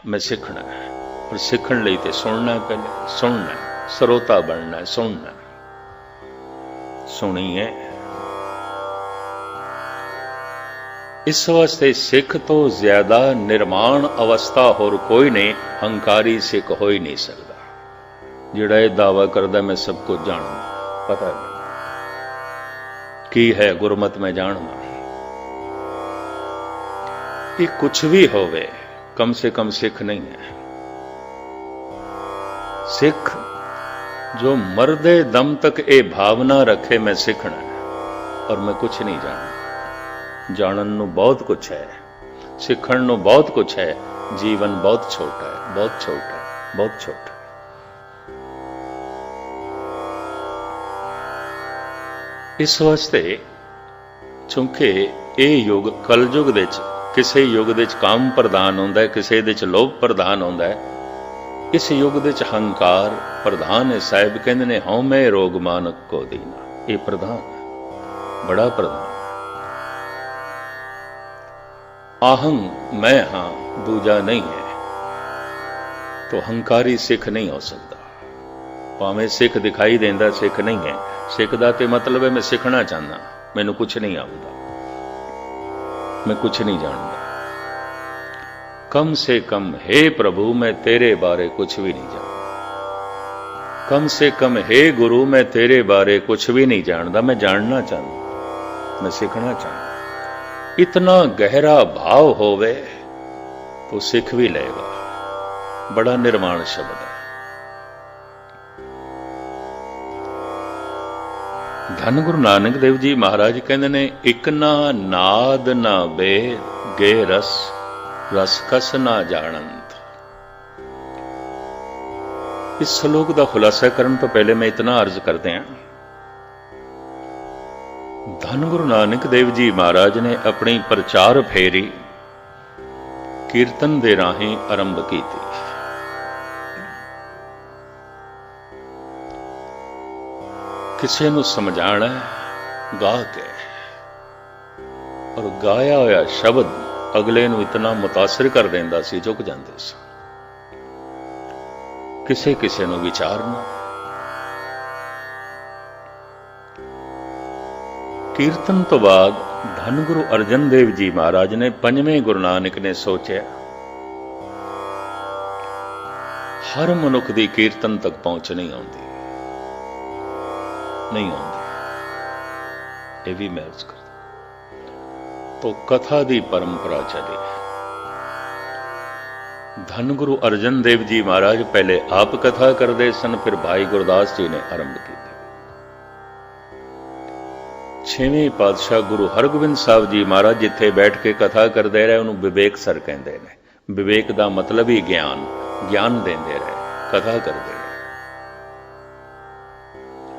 मैं सीखना है, और सीखण लई ते सुनना है, पहले सुनना है, ਸਰੋਤਾ बनना है, सुनना सुनीए। इस वास्ते सिख तो ज्यादा निर्माण अवस्था होर कोई नहीं, हंकारी सिख हो ही नहीं सकता। जिहड़ा ये दावा करदा मैं सब कुछ जानना, पता है की है गुरमत में जानना, ये कुछ भी होवे कम से कम सिख नहीं है। सिख जो मरदे दम तक ये भावना रखे मैं सीखना है और मैं कुछ नहीं जानना। जानन नूं बहुत कुछ है, सीखण नूं बहुत कुछ है, जीवन बहुत छोटा है, बहुत छोटा है, बहुत छोटा है। इस वास्ते चूंकि ये युग कलयुग दे विच किसी युग दे विच काम प्रधान होंदा है, किसी दे विच लोभ प्रधान होंदा है। इस युग दे विच हंकार प्रधान है। साहिब कहंदे ने हਉ मैं रोग मानक को दीना, ये प्रधान है, बड़ा प्रधान है। आहं मैं हां दूजा नहीं है, तो हंकारी सिख नहीं हो सकता। भावें सिख दिखाई देंदा सिख नहीं है। सिख दा ते मतलब है मैं सीखना चाहना, मैनू कुछ नहीं आउंदा, मैं कुछ नहीं जानता। कम से कम हे प्रभु मैं तेरे बारे कुछ भी नहीं जानता, कम से कम हे गुरु मैं तेरे बारे कुछ भी नहीं जानता। मैं जानना चाहता, मैं सीखना चाहता। इतना गहरा भाव होवे तो सीख भी लेगा। बड़ा निर्माण शब्द है। धन गुरु नानक देव जी महाराज कहते ने इक ना नाद ना बेर गे रस रस कस ना जानंत। इस श्लोक का खुलासा करने तो पहले मैं इतना अर्ज करते हैं, धन गुरु नानक देव जी महाराज ने अपनी प्रचार फेरी कीर्तन दे राही आरंभ की थी। किसी नूं समझाना गा के, और गाया होया शब्द अगले नूं इतना मुतासिर कर देंदा सी, झुक जांदे सी। किसे किसे नूं विचारना। कीर्तन तो बाद धन गुरु अर्जन देव जी महाराज ने पंजवें गुरु नानक ने सोचा हर मनुख दी कीर्तन तक पहुंच नहीं आती, नहीं आती। ये भी मैं अर्ज करता। तो कथा दी परंपरा चली। धन गुरु अर्जन देव जी महाराज पहले आप कथा करते सन, फिर भाई गुरदास जी ने आरंभ की। छेवें पातशाह गुरु हरगोबिंद साहब जी महाराज जिथे बैठ के कथा करते रहे उन्होंने विवेक सर कहते हैं। विवेक का मतलब ही ज्ञान, ज्ञान देंदे रहे, कथा करते रहे।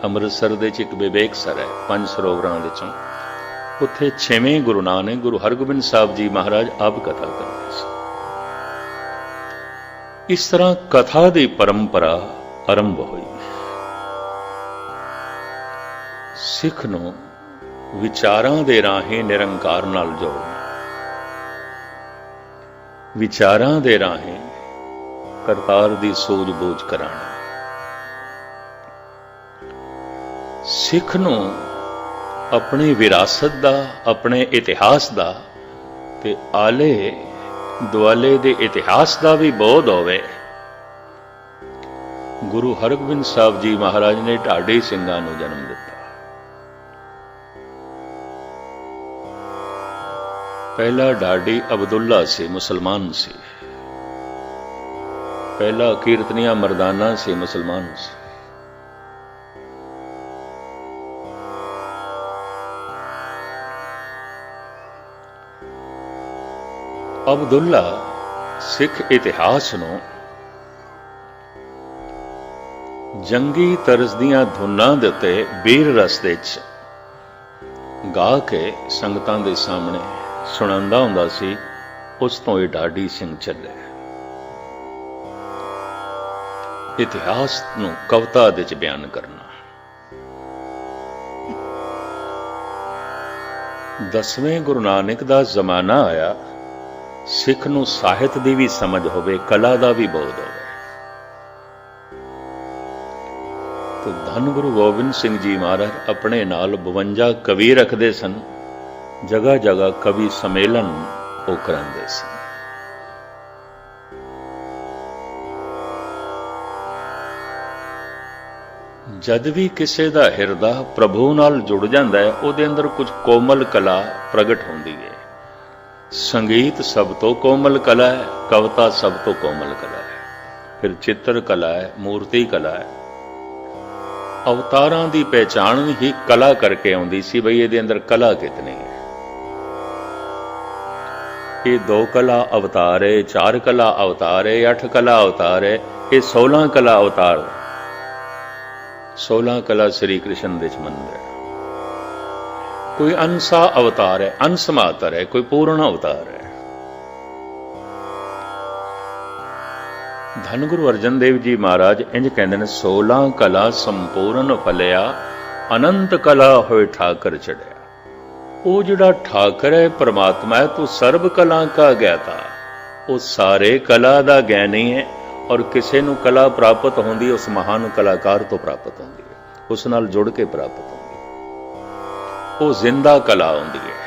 अमृतसर दे एक विवेक सर है, 5 सरोवरां दे चों, उत्थे छेवें गुरु नानक गुरु हरगोबिंद साहब जी महाराज आप कथा करते सन। इस तरह कथा की परंपरा आरंभ हुई। सिख नूं विचारां दे राहें निरंकार नाल जोड़ना, विचारां दे राहें करतार दी सूझ-बूझ कराना। सिख नूं अपनी विरासत दा, अपने इतिहास दा ते आले दुआले दे इतिहास दा भी बोध होवे। गुरु हरगोबिंद साहब जी महाराज ने ढाडी ਸਿੰਘਾਂ ਨੂੰ जन्म दिता। पहला ढाडी अब्दुल्ला से मुसलमान से, पहला कीर्तनिया मर्दाना से मुसलमान से। अब्दुल्ला सिख इतिहास नूं जंगी तरज दीआं धुनां दे उत्ते बीर रस दे च गा के संगतां दे सामने सुणांदा हुंदा सी। उस तो ये ढाडी सिंह चले। इतिहास नूं कविता दे च बयान करना। 10वें गुरु नानक दा जमाना आया, ਸਿੱਖ ਨੂੰ ਸਾਹਿਤ ਦੀ ਵੀ ਸਮਝ ਹੋਵੇ, ਕਲਾ ਦਾ ਵੀ ਬੋਧ ਹੋਵੇ। तो धन गुरु गोबिंद सिंह जी महाराज अपने नाल 52 कवि रखते सन। जगह जगह कवि सम्मेलन वो कराते सन। जद भी किसी का हिरदा प्रभु नाल जुड़ जाता है, उहदे अंदर कुछ कोमल कला प्रगट होती है। संगीत सब तो कोमल कला है, कविता सब तो कोमल कला है, फिर चित्र कला है, मूर्ति कला है। अवतारां दी पहचान ही कला करके आउंदी सी, बई इहदे अंदर कला कितनी है। ये 2 कला अवतार है, 4 कला अवतार है, 8 कला अवतार है, ये 16 कला अवतार, 16 कला श्री कृष्ण दे मंदिर। कोई अंसा अवतार है, अंश मात्र है, कोई पूर्ण अवतार है। धन गुरु अर्जन देव जी महाराज इंज कहते हैं, 16 कला संपूर्ण फलिया, अनंत कला होए ठाकर चढ़िया। वो जिहड़ा ठाकर है परमात्मा है, तो सर्व कला का ज्ञाता, वो सारे कला दा ज्ञानी है। और किसी नूं कला प्राप्त होंदी उस महान कलाकार तो प्राप्त होंदी है, उस नाल जुड़ के प्राप्त होंदी है। वो जिंदा कला होंदी है।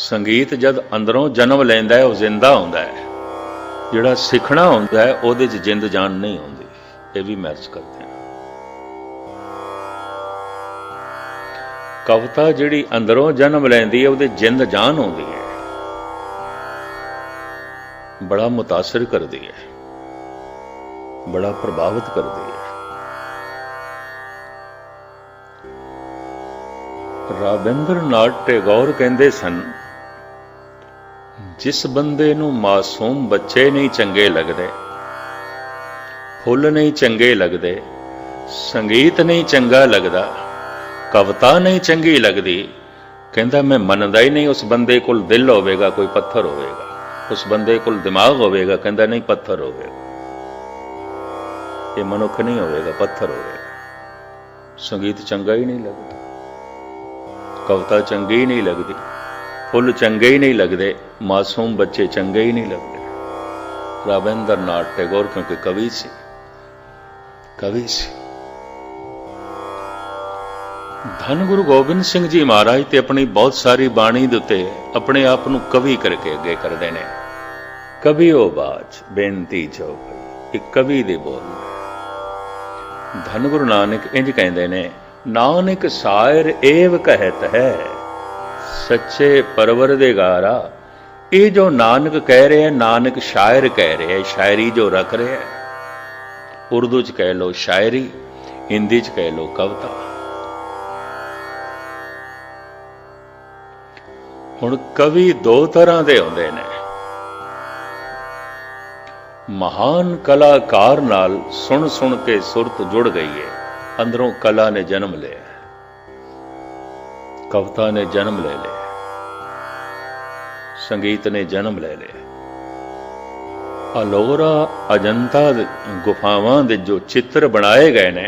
संगीत जद अंदरों जन्म लैंदा है, वो जिंदा होंदा है। जिहड़ा सिखना होंदा है, उहदे च जिंद जान नहीं होंदी। ये भी मैच करते हैं। कविता जिहड़ी अंदरों जन्म लैंदी है, उहदे जिंद जान होंदी है, बड़ा मुतासिर करती है, बड़ा प्रभावित करती है। राबिंद्र नाथ टैगोर कहते सन, जिस बंदे नूं मासूम बच्चे नहीं चंगे लगते, फुल नहीं चंगे लगते, संगीत नहीं चंगा लगता, कविता नहीं चंगी लगती, कहता मैं मनदा ही नहीं। उस बंदे कोल दिल होवेगा, कोई पत्थर होवेगा। उस बंदे कोल दिमाग होवेगा, कहता नहीं पत्थर होवेगा। ये मनुख नहीं होवेगा, पत्थर होवेगा। संगीत चंगा ही नहीं लगता, कविता चंगी ही नहीं लगती, फुल चंगे ही नहीं लगते, मासूम बच्चे चंगे ही नहीं लगते। राबिंद्र नाथ टैगोर क्योंकि कवि सी, कवि सी। धन गुरु गोबिंद सिंह जी महाराज ते अपनी बहुत सारी बाणी दे उत्ते अपने आप नूं कवि करके अगे करदे ने। कवि ओ बाज बेनती जो भई, एक कवि दे बोल ने। धन गुरु नानक इंज कहंदे ने, नानक शायर एव कहत है, सच्चे परवरदिगारा। ये जो नानक कह रहे हैं, नानक शायर कह रहे हैं, शायरी जो रख रहे हैं। उर्दू च कह लो शायरी, हिंदी च कह लो कविता। हुण कवि 2 तरह के होंदे ने। महान कलाकार नाल सुन सुन के सुरत जुड़ गई है, अंदरों कला ने जन्म लिया, कविता ने जन्म ले लिया, संगीत ने जन्म ले लिया। अलोरा अजंता गुफावां दे जो चित्र बनाए गए ने,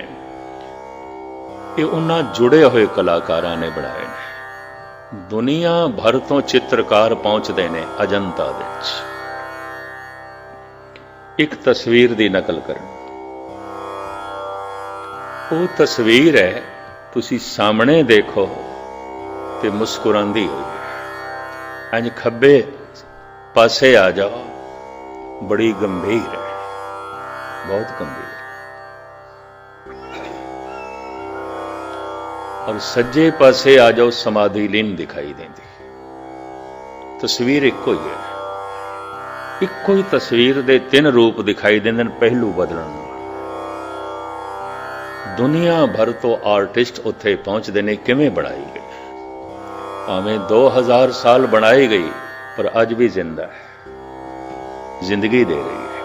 ये उन्हां जुड़े हुए कलाकारां ने बनाए ने। दुनिया भर तो चित्रकार पहुंचते ने अजंता दे विच। एक तस्वीर की नकल करन, वो तस्वीर है, तुसी सामने देखो ते मुस्कुरांदी हुई है। इंज खब्बे पासे आ जाओ, बड़ी गंभीर है, बहुत गंभीर। और सज्जे पासे आ जाओ, समाधि लीन दिखाई देती। तस्वीर इको ही है, इको ही तस्वीर दे 3 रूप दिखाई देंदे, पहलू बदलन। दुनिया भर तो आर्टिस्ट उत्थे पहुंचते ने, किवें बनाई गई। भावें 2000 साल बनाई गई, पर अज भी जिंदा है, जिंदगी दे रही है।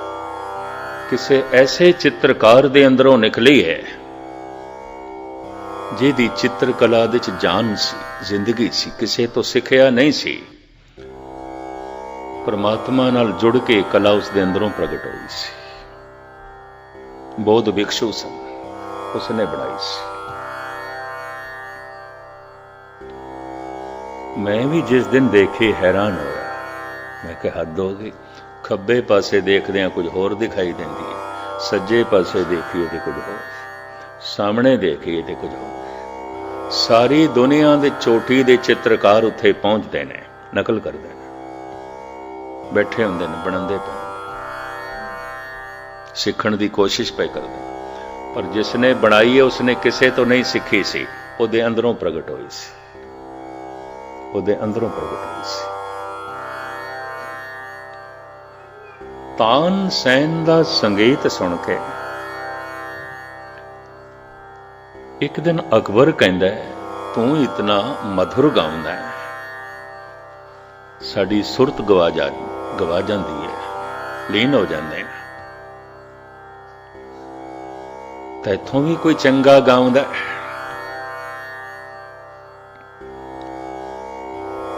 किसी ऐसे चित्रकार दे अंदरों निकली है, जिहदी चित्रकला दे च जान सी, जिंदगी सी, किसी तो सिखिया नहीं सी। परमात्मा नाल जुड़ के कला उसके अंदरों प्रगट हुई सी। बौद्ध भिक्षु सन, उसने बनाई सी। मैं भी जिस दिन देखे हैरान होया, मैं कहा हद हो गई। खब्बे पासे देखदे कुछ होर दिखाई देंदी है, सज्जे पासे देखिए तो कुछ होर, सामने देखिए तो कुछ होर। सारी दुनिया दे चोटी दे चित्रकार उत्थे पहुंचते ने, नकल करते हैं, बैठे होंदे ने, बनांदे पे, सीखण दी कोशिश पे करते हैं। पर जिसने बनाई है उसने किसे तो नहीं सीखी सी, ਉਹਦੇ अंदरों प्रगट हुई सी, ਉਹਦੇ अंदरों प्रगट हुई सी। तानसेन दा संगीत सुन के एक दिन अकबर कहंदा है, तू इतना मधुर गाउंदा है, साडी सुरत गवा जांदी है, लीन हो जांदे हैं, तैथों भी कोई चंगा गाउंदा है।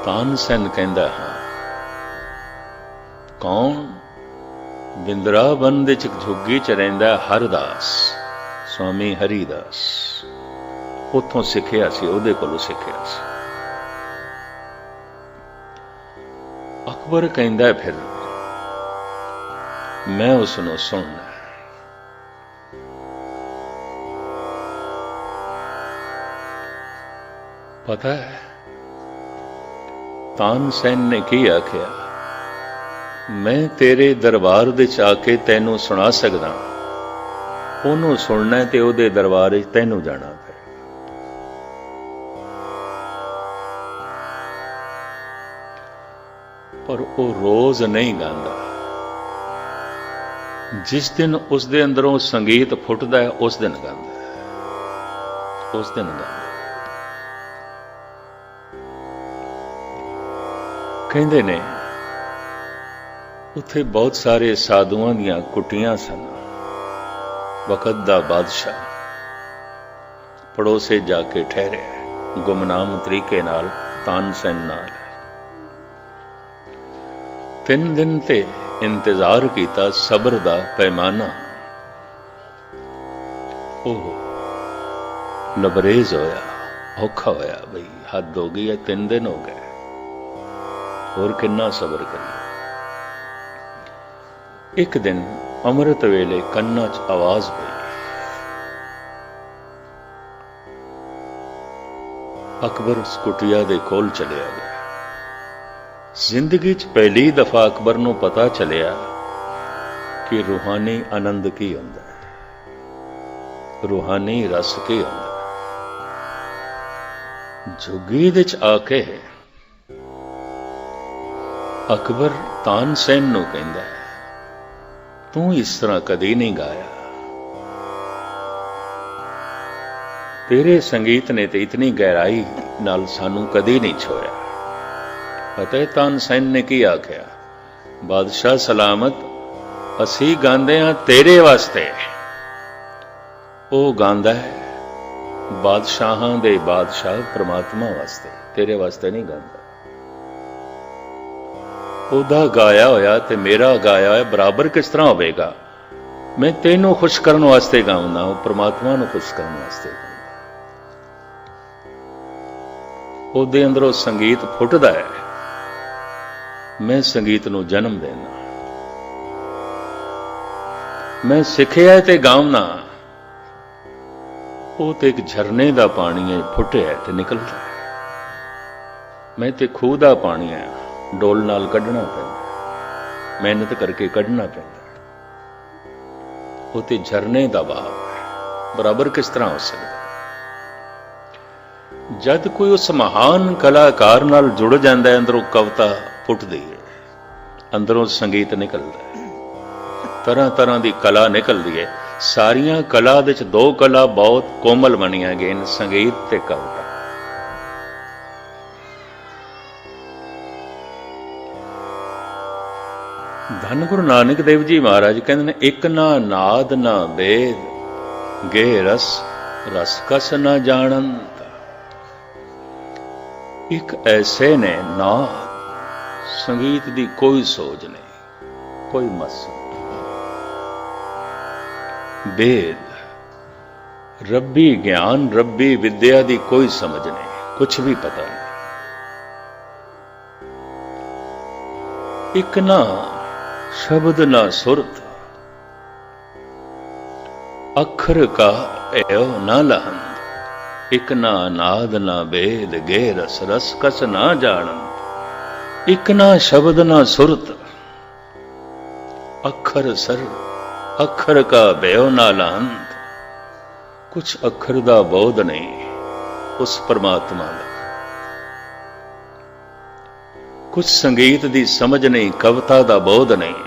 तानसेन कहंदा, हाँ। कौन? बिंद्रावन दे झुग्गी च रहिंदा हरदास, स्वामी हरिदास, उथों सिखिया सी, उहदे कोलों सिखिया सी। अकबर कहंदा फिर मैं उसनों सुनना। पता है तानसेन ने की आख्या, मैं तेरे दरबार दे आके तैनू सुना सकदा, ओनू सुनना ते ओदे दरबार च तैनू जाना पे। पर वो रोज नहीं गांदा, जिस दिन उसदे अंदरों संगीत फुटदा है उस दिन गांदा है, उस दिन गांदा। कहंदे ने उत्थे बहुत सारे साधुआं दियां कुटियां सन। वक़्त दा बादशाह पड़ोसे जाके ठहरे गुमनाम तरीके नाल तानसेन नाल। 3 दिन ते इंतजार किया, सबर दा पैमाना ओह लबरेज होया, औखा होया, बई हद हो गई है, 3 दिन हो गए, और किन्ना सबर करिए। एक दिन अमृत वेले कन्ना च आवाज पई, अकबर उस कुटिया दे कोल चलिया गया। जिंदगी च पहली दफा अकबर नूं पता चलिया कि रूहानी आनंद की हुंदा है, रूहानी रस की हुंदा है। झुग्गी दे च आके अकबर तानसेन नूं कहंदा है, तू इस तरह कदी नहीं गाया, तेरे संगीत ने तो इतनी गहराई नाल सानू कदी नहीं छोया। पता है तानसेन ने की आख्या, बादशाह सलामत, असी गांदे हां तेरे वास्ते, वो गांदा है बादशाहां दे बादशाह परमात्मा वास्ते, तेरे वास्ते नहीं गांदा। ਉਹਦਾ गाया होया ते मेरा गाया होया बराबर किस तरह होवेगा? मैं तेनों खुश करने वास्ते गाऊंगा, वो परमात्मा नूं खुश करने वास्ते गाऊंगा। ਉਹਦੇ अंदरों संगीत फुटदा है, मैं संगीत नूं जन्म देना, मैं सिखिया ते गाऊंगा। वो तो एक झरने का पानी है, फुटिया ते निकलता है, मैं तो खूह का पानी है, डोल नाल कढ़ना पैंदा, मेहनत करके कढ़ना पैंदा, वो तो झरने का बहाव है, बराबर किस तरह हो सकता? जद कोई उस महान कलाकार नाल जुड़ जाता है, अंदरों कविता फुटदी है, अंदरों संगीत निकलता है, तरह तरह की कला निकलती है। सारियां कला दे च 2 कला बहुत कोमल मनिया गए, संगीत ते कविता। धन गुरु नानक देव जी महाराज कहते हैं, एक ना नाद ना वेद, गे रस रस कस ना जानंत। एक ऐसे ने नाद, संगीत दी कोई सोच नहीं, कोई मस, वेद रब्बी ज्ञान, रब्बी विद्या दी कोई समझ नहीं, कुछ भी पता नहीं। ਇੱਕ ਨਾ शब्द ना सुरत, अखर का एओ ना लहंद। एक ना नाद ना बेद, गे रस रस कस ना जानन। एक ना शब्द ना सुरत, अखर सर अखर का बेओ ना लहंद। कुछ अखर दा बोध नहीं उस परमात्मा दा, कुछ संगीत दी समझ नहीं, कविता दा बोध नहीं।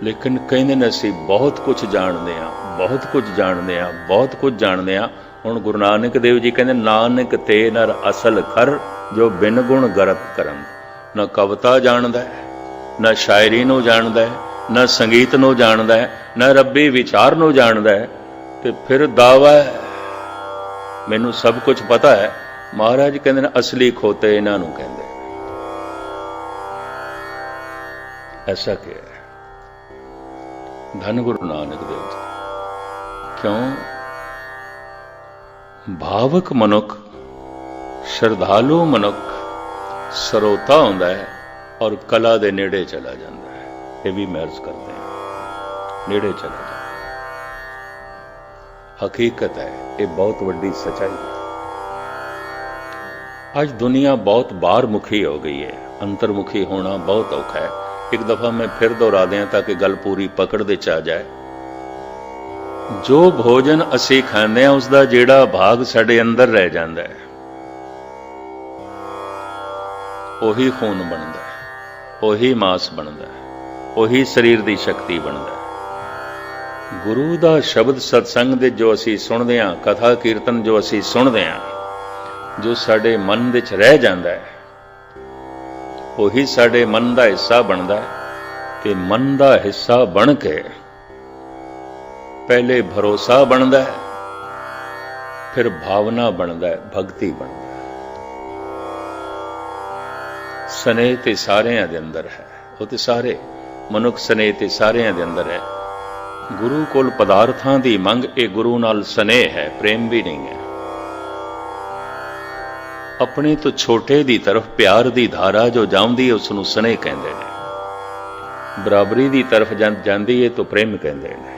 लेकिन कहते ने असीं बहुत कुछ जानते हैं, बहुत कुछ जानते हैं, बहुत कुछ जानते हैं। हुण गुरु नानक देव जी कहते नानक ते नर असल खर, जो बिन गुण गरत करम। ना कविता जानदा है, ना शायरी नूं जानदा है, ना संगीत नूं जानदा है, ना रब्बी विचार नूं जानदा है। ते फिर दावा है मैनूं सब कुछ पता है। महाराज कहते हैं असली खोते इन्हां नूं कहंदे। ऐसा क्या है? धन गुरु नानक देव जी। क्यों? भावक मनुख, श्रद्धालु मनुख ਸਰੋਤਾ ਹੁੰਦਾ है और कला दे नेड़े चला जाता है। ये भी महर्ज करते हैं, नेड़े चला जाता है। हकीकत है, ये बहुत वड्डी सच्चाई है। आज दुनिया बहुत बाहरमुखी हो गई है, अंतर्मुखी होना बहुत औखा है। एक दफा मैं फिर दोहरा दें ताकि गल पूरी पकड़ दे च आ जाए। जो भोजन असी खांदे हां उसका जिहड़ा भाग साडे अंदर रह जाता है, ਉਹੀ खून बनता है, ਉਹੀ मांस बनता है, ਉਹੀ शरीर की शक्ति बनता है। गुरु का शब्द सत्संग दे जो असी सुनते हैं, कथा कीर्तन जो असी सुनते हैं, जो साडे मन विच रह जाता है, ਉਹੀ साडे मन का हिस्सा बनता है। ते मन का हिस्सा बन के पहले भरोसा बनता है, फिर भावना बनता है, भगती बनता है। स्नेह ते सारिਆਂ ਦੇ अंदर है, वो तो सारे मनुख स्नेह ते सारिਆਂ ਦੇ अंदर है। गुरु कोल पदार्थां दी मंग, ये गुरु नाल स्नेह है, प्रेम भी नहीं है। अपने तो छोटे दी तरफ प्यार दी धारा जो जांदी है उसनूं स्नेह कहंदे ने, बराबरी दी तरफ जांदी है तो प्रेम कहंदे ने।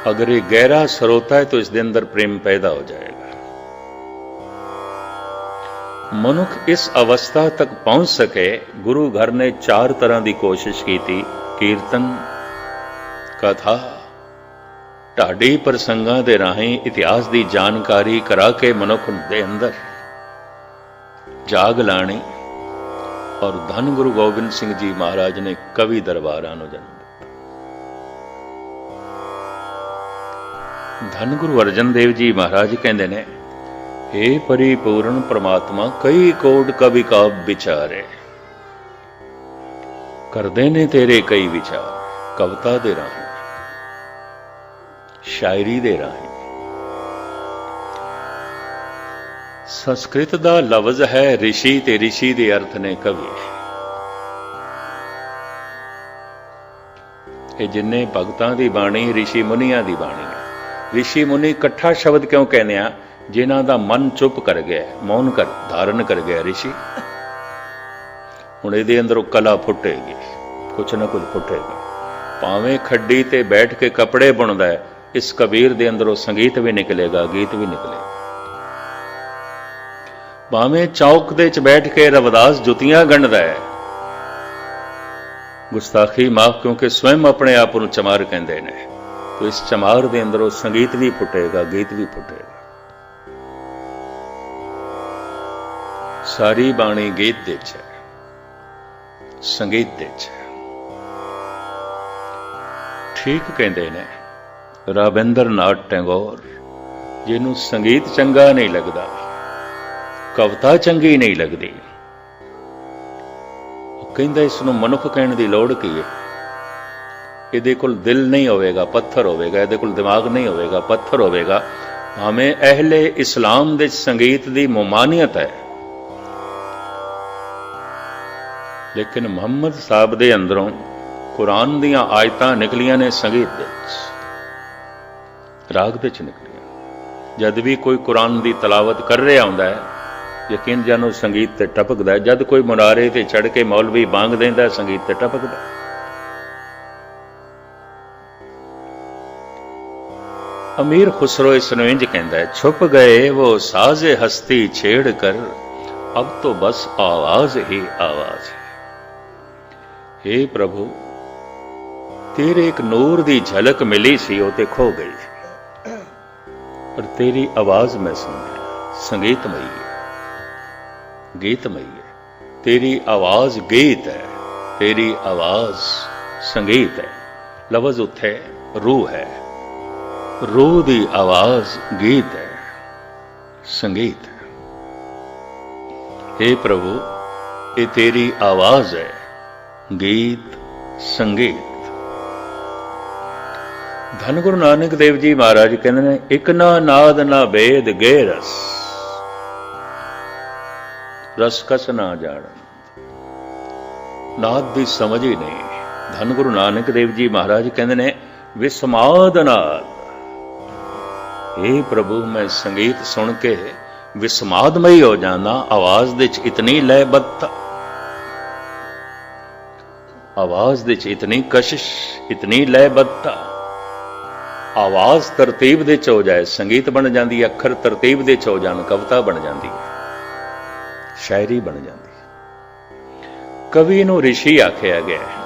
अगर ये गहरा सरोता है तो इसके अंदर प्रेम पैदा हो जाएगा। मनुख इस अवस्था तक पहुंच सके, गुरु घर ने 4 तरह की कोशिश की थी। कीर्तन, कथा, ढाडी प्रसंगां दे राहीं इतिहास की जानकारी करा के मनुख दे अंदर जाग लानी। और धन गुरु गोबिंद सिंह जी महाराज ने कवि दरबारां नूं जन्म दिता। धन गुरु अर्जन देव जी महाराज कहंदे ने, हे परिपूर्ण परमात्मा कई कोट कवि काव्य विचारे, करदे ने तेरे कई विचार। कविता दे राहीं, शायरी दे राहीं। संस्कृत दा लफ्ज है ऋषि, ते ऋषि दे अर्थ ने कवि। ये जिन्ने भगतां दी बाणी ऋषि मुनियां दी बाणी है। ऋषि मुनि इकट्ठा शब्द क्यों कहने आ? जिन्हां दा मन चुप कर गया, मौन कर धारण कर गया ऋषि। हुण इहदे अंदरों कला फुटेगी, कुछ ना कुछ फुटेगा। भावें खड्डी ते बैठ के कपड़े बुनदा है, इस कबीर दे अंदरों संगीत भी निकलेगा, गीत भी निकलेगा। भावें चौक दे च बैठ के रविदास जुतियां गंढदा है, गुस्ताखी माफ क्योंकि स्वयं अपने आप नूं चमार कहंदे ने, तो इस चमार दे अंदरों संगीत भी फुटेगा, गीत भी फुटेगा। सारी बाणी गीत दे च है, संगीत दे च है। ठीक कहंदे ने राबिंद्र नाथ टैगोर, जिन्हों संगीत चंगा नहीं लगता, कविता चंगी नहीं लगती, कहंदा इसनूं मनुख कहण दी लोड़ की है। इहदे कोल दिल नहीं होवेगा, पत्थर होवेगा। इहदे कोल दिमाग नहीं होवेगा, पत्थर होवेगा। हमें अहले इस्लाम दे संगीत दी मुमानियत है, लेकिन मुहम्मद साहब दे अंदरों कुरान दियां आयतां निकलियां ने संगीत दे राग दे च निकलियां। जद भी कोई कुरान दी तलावत कर रहा होंदा है यकीन जानो संगीत ते टपकदा। जद कोई मुनारे ते चढ़ के मौलवी बांग देंदा, संगीत ते टपकदा। अमीर खुसरो इसनूं इंज कहंदा है, छुप गए वो साज़े हस्ती छेड़ कर, अब तो बस आवाज ही आवाज है। हे प्रभु, तेरे एक नूर दी झलक मिली सी, वो ते खो गई, पर तेरी आवाज मैं सुना, संगीतमयी है, गीतमयी है। तेरी आवाज गीत है, तेरी आवाज संगीत है। लफ्ज़ उत्थे रूह है, रूह दी आवाज गीत है, संगीत है। हे प्रभु, ये तेरी आवाज है, गीत संगीत। धन गुरु नानक देव जी महाराज कहते हैं, एक ना नाद ना भेद गे रस, रस कस ना जान। नाद की समझ ही नहीं। धन गुरु नानक देव जी महाराज कहते हैं, विस्माद नाद। हे प्रभु, मैं संगीत सुन के विस्मादमई हो जाना। आवाज दे च इतनी लयबद्धता, आवाज दे च इतनी कशिश, इतनी लयबद्धता। आवाज तरतीब दे च हो जाए, संगीत बन जाती है। अखर तरतीब दे च हो जान, कविता बन जाती है, शायरी बन जाती है। कवि नूं ऋषि आख्या गया है।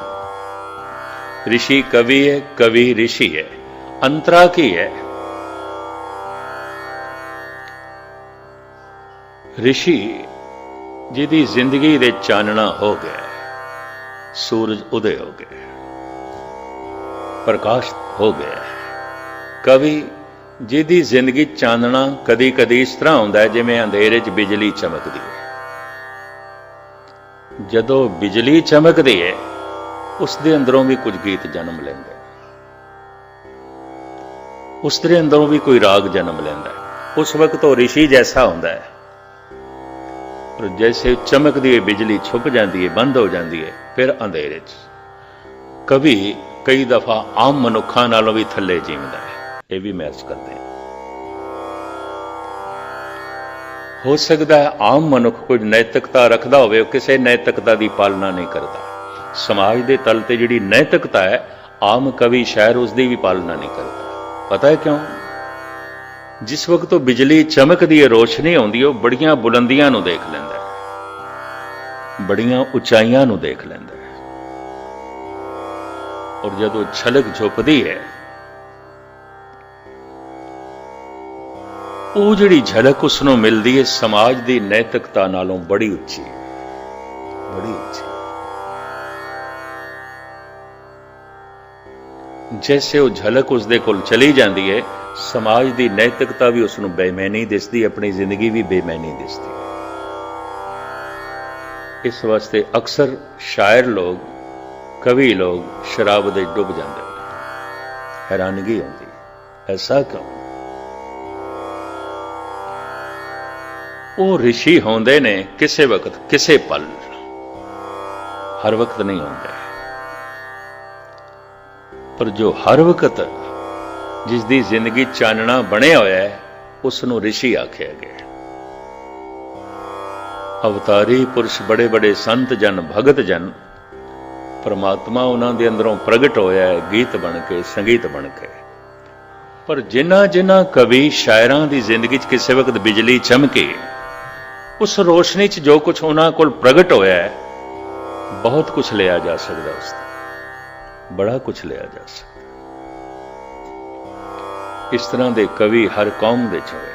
ऋषि कवि है, कवि ऋषि है। अंतरा की है? ऋषि जिहदी जिंदगी दे चानना हो गया, सूरज उदय हो गया, प्रकाश हो गया। कवि जिहदी जिंदगी चानना कदी कदी इस तरह होंदा है जिवें अंधेरे च बिजली चमकदी है। जदों बिजली चमकदी है, उसके अंदरों भी कुछ गीत जन्म लेंदे, उसके अंदरों भी कोई राग जन्म लेंदा है। उस वक्त तो ऋषि जैसा होंदा है, और जैसे चमकदी है बिजली छुप जाती है, बंद हो जाती है, फिर अंधेरे च। कवि कई दफा आम मनुखा नालों भी थले जीवदा है, यह भी महसूस करते हैं। हो सकता है आम मनुख कुछ नैतिकता रखता हो, किसी नैतिकता की पालना नहीं करता। समाज के तल ते जिहड़ी नैतिकता है, आम कवि शायर उसकी भी पालना नहीं करता। पता है क्यों? जिस वक्त तो बिजली चमकदी है, रोशनी आउंदी है, वो बड़ियां बुलंदियां नूं देख लैंदा है, बड़ियां उचाइयां नूं देख लैंदा है। और जदों छलक झुपदी है, वो जिहड़ी झलक उसनों मिलती है समाज की नैतिकता नालों बड़ी उच्ची, बड़ी उच्ची। जैसे वो झलक उसदे कोल चली जाती है, समाज की नैतिकता भी उसनों बेमैनी दिसदी, अपनी जिंदगी भी बेमैनी दिसदी। इस वास्ते अक्सर शायर लोग, कवि लोग शराब दे डुब जाते हैं। हैरानगी होती, ऐसा क्यों? वो ऋषि होंदे ने किसे वक्त, किसे पल, हर वक्त नहीं होंदे। पर जो हर वक्त जिसकी जिंदगी चानना बनिया होया है, उसनों ऋषि आख्या गया। अवतारी पुरुष, बड़े बड़े संत जन, भगत जन, परमात्मा उन्होंने अंदरों प्रगट होया है, गीत बन के, संगीत बन के। पर जिन्हां जिन्हां कवि शायरां दी जिंदगी च किसी वक्त बिजली चमकी, उस रोशनी च जो कुछ उन्हां कोल प्रगट होया है, बहुत कुछ लिया जा सकता, उससे बड़ा कुछ लिया जा सकता। इस तरह के कवि हर कौम दे च होए।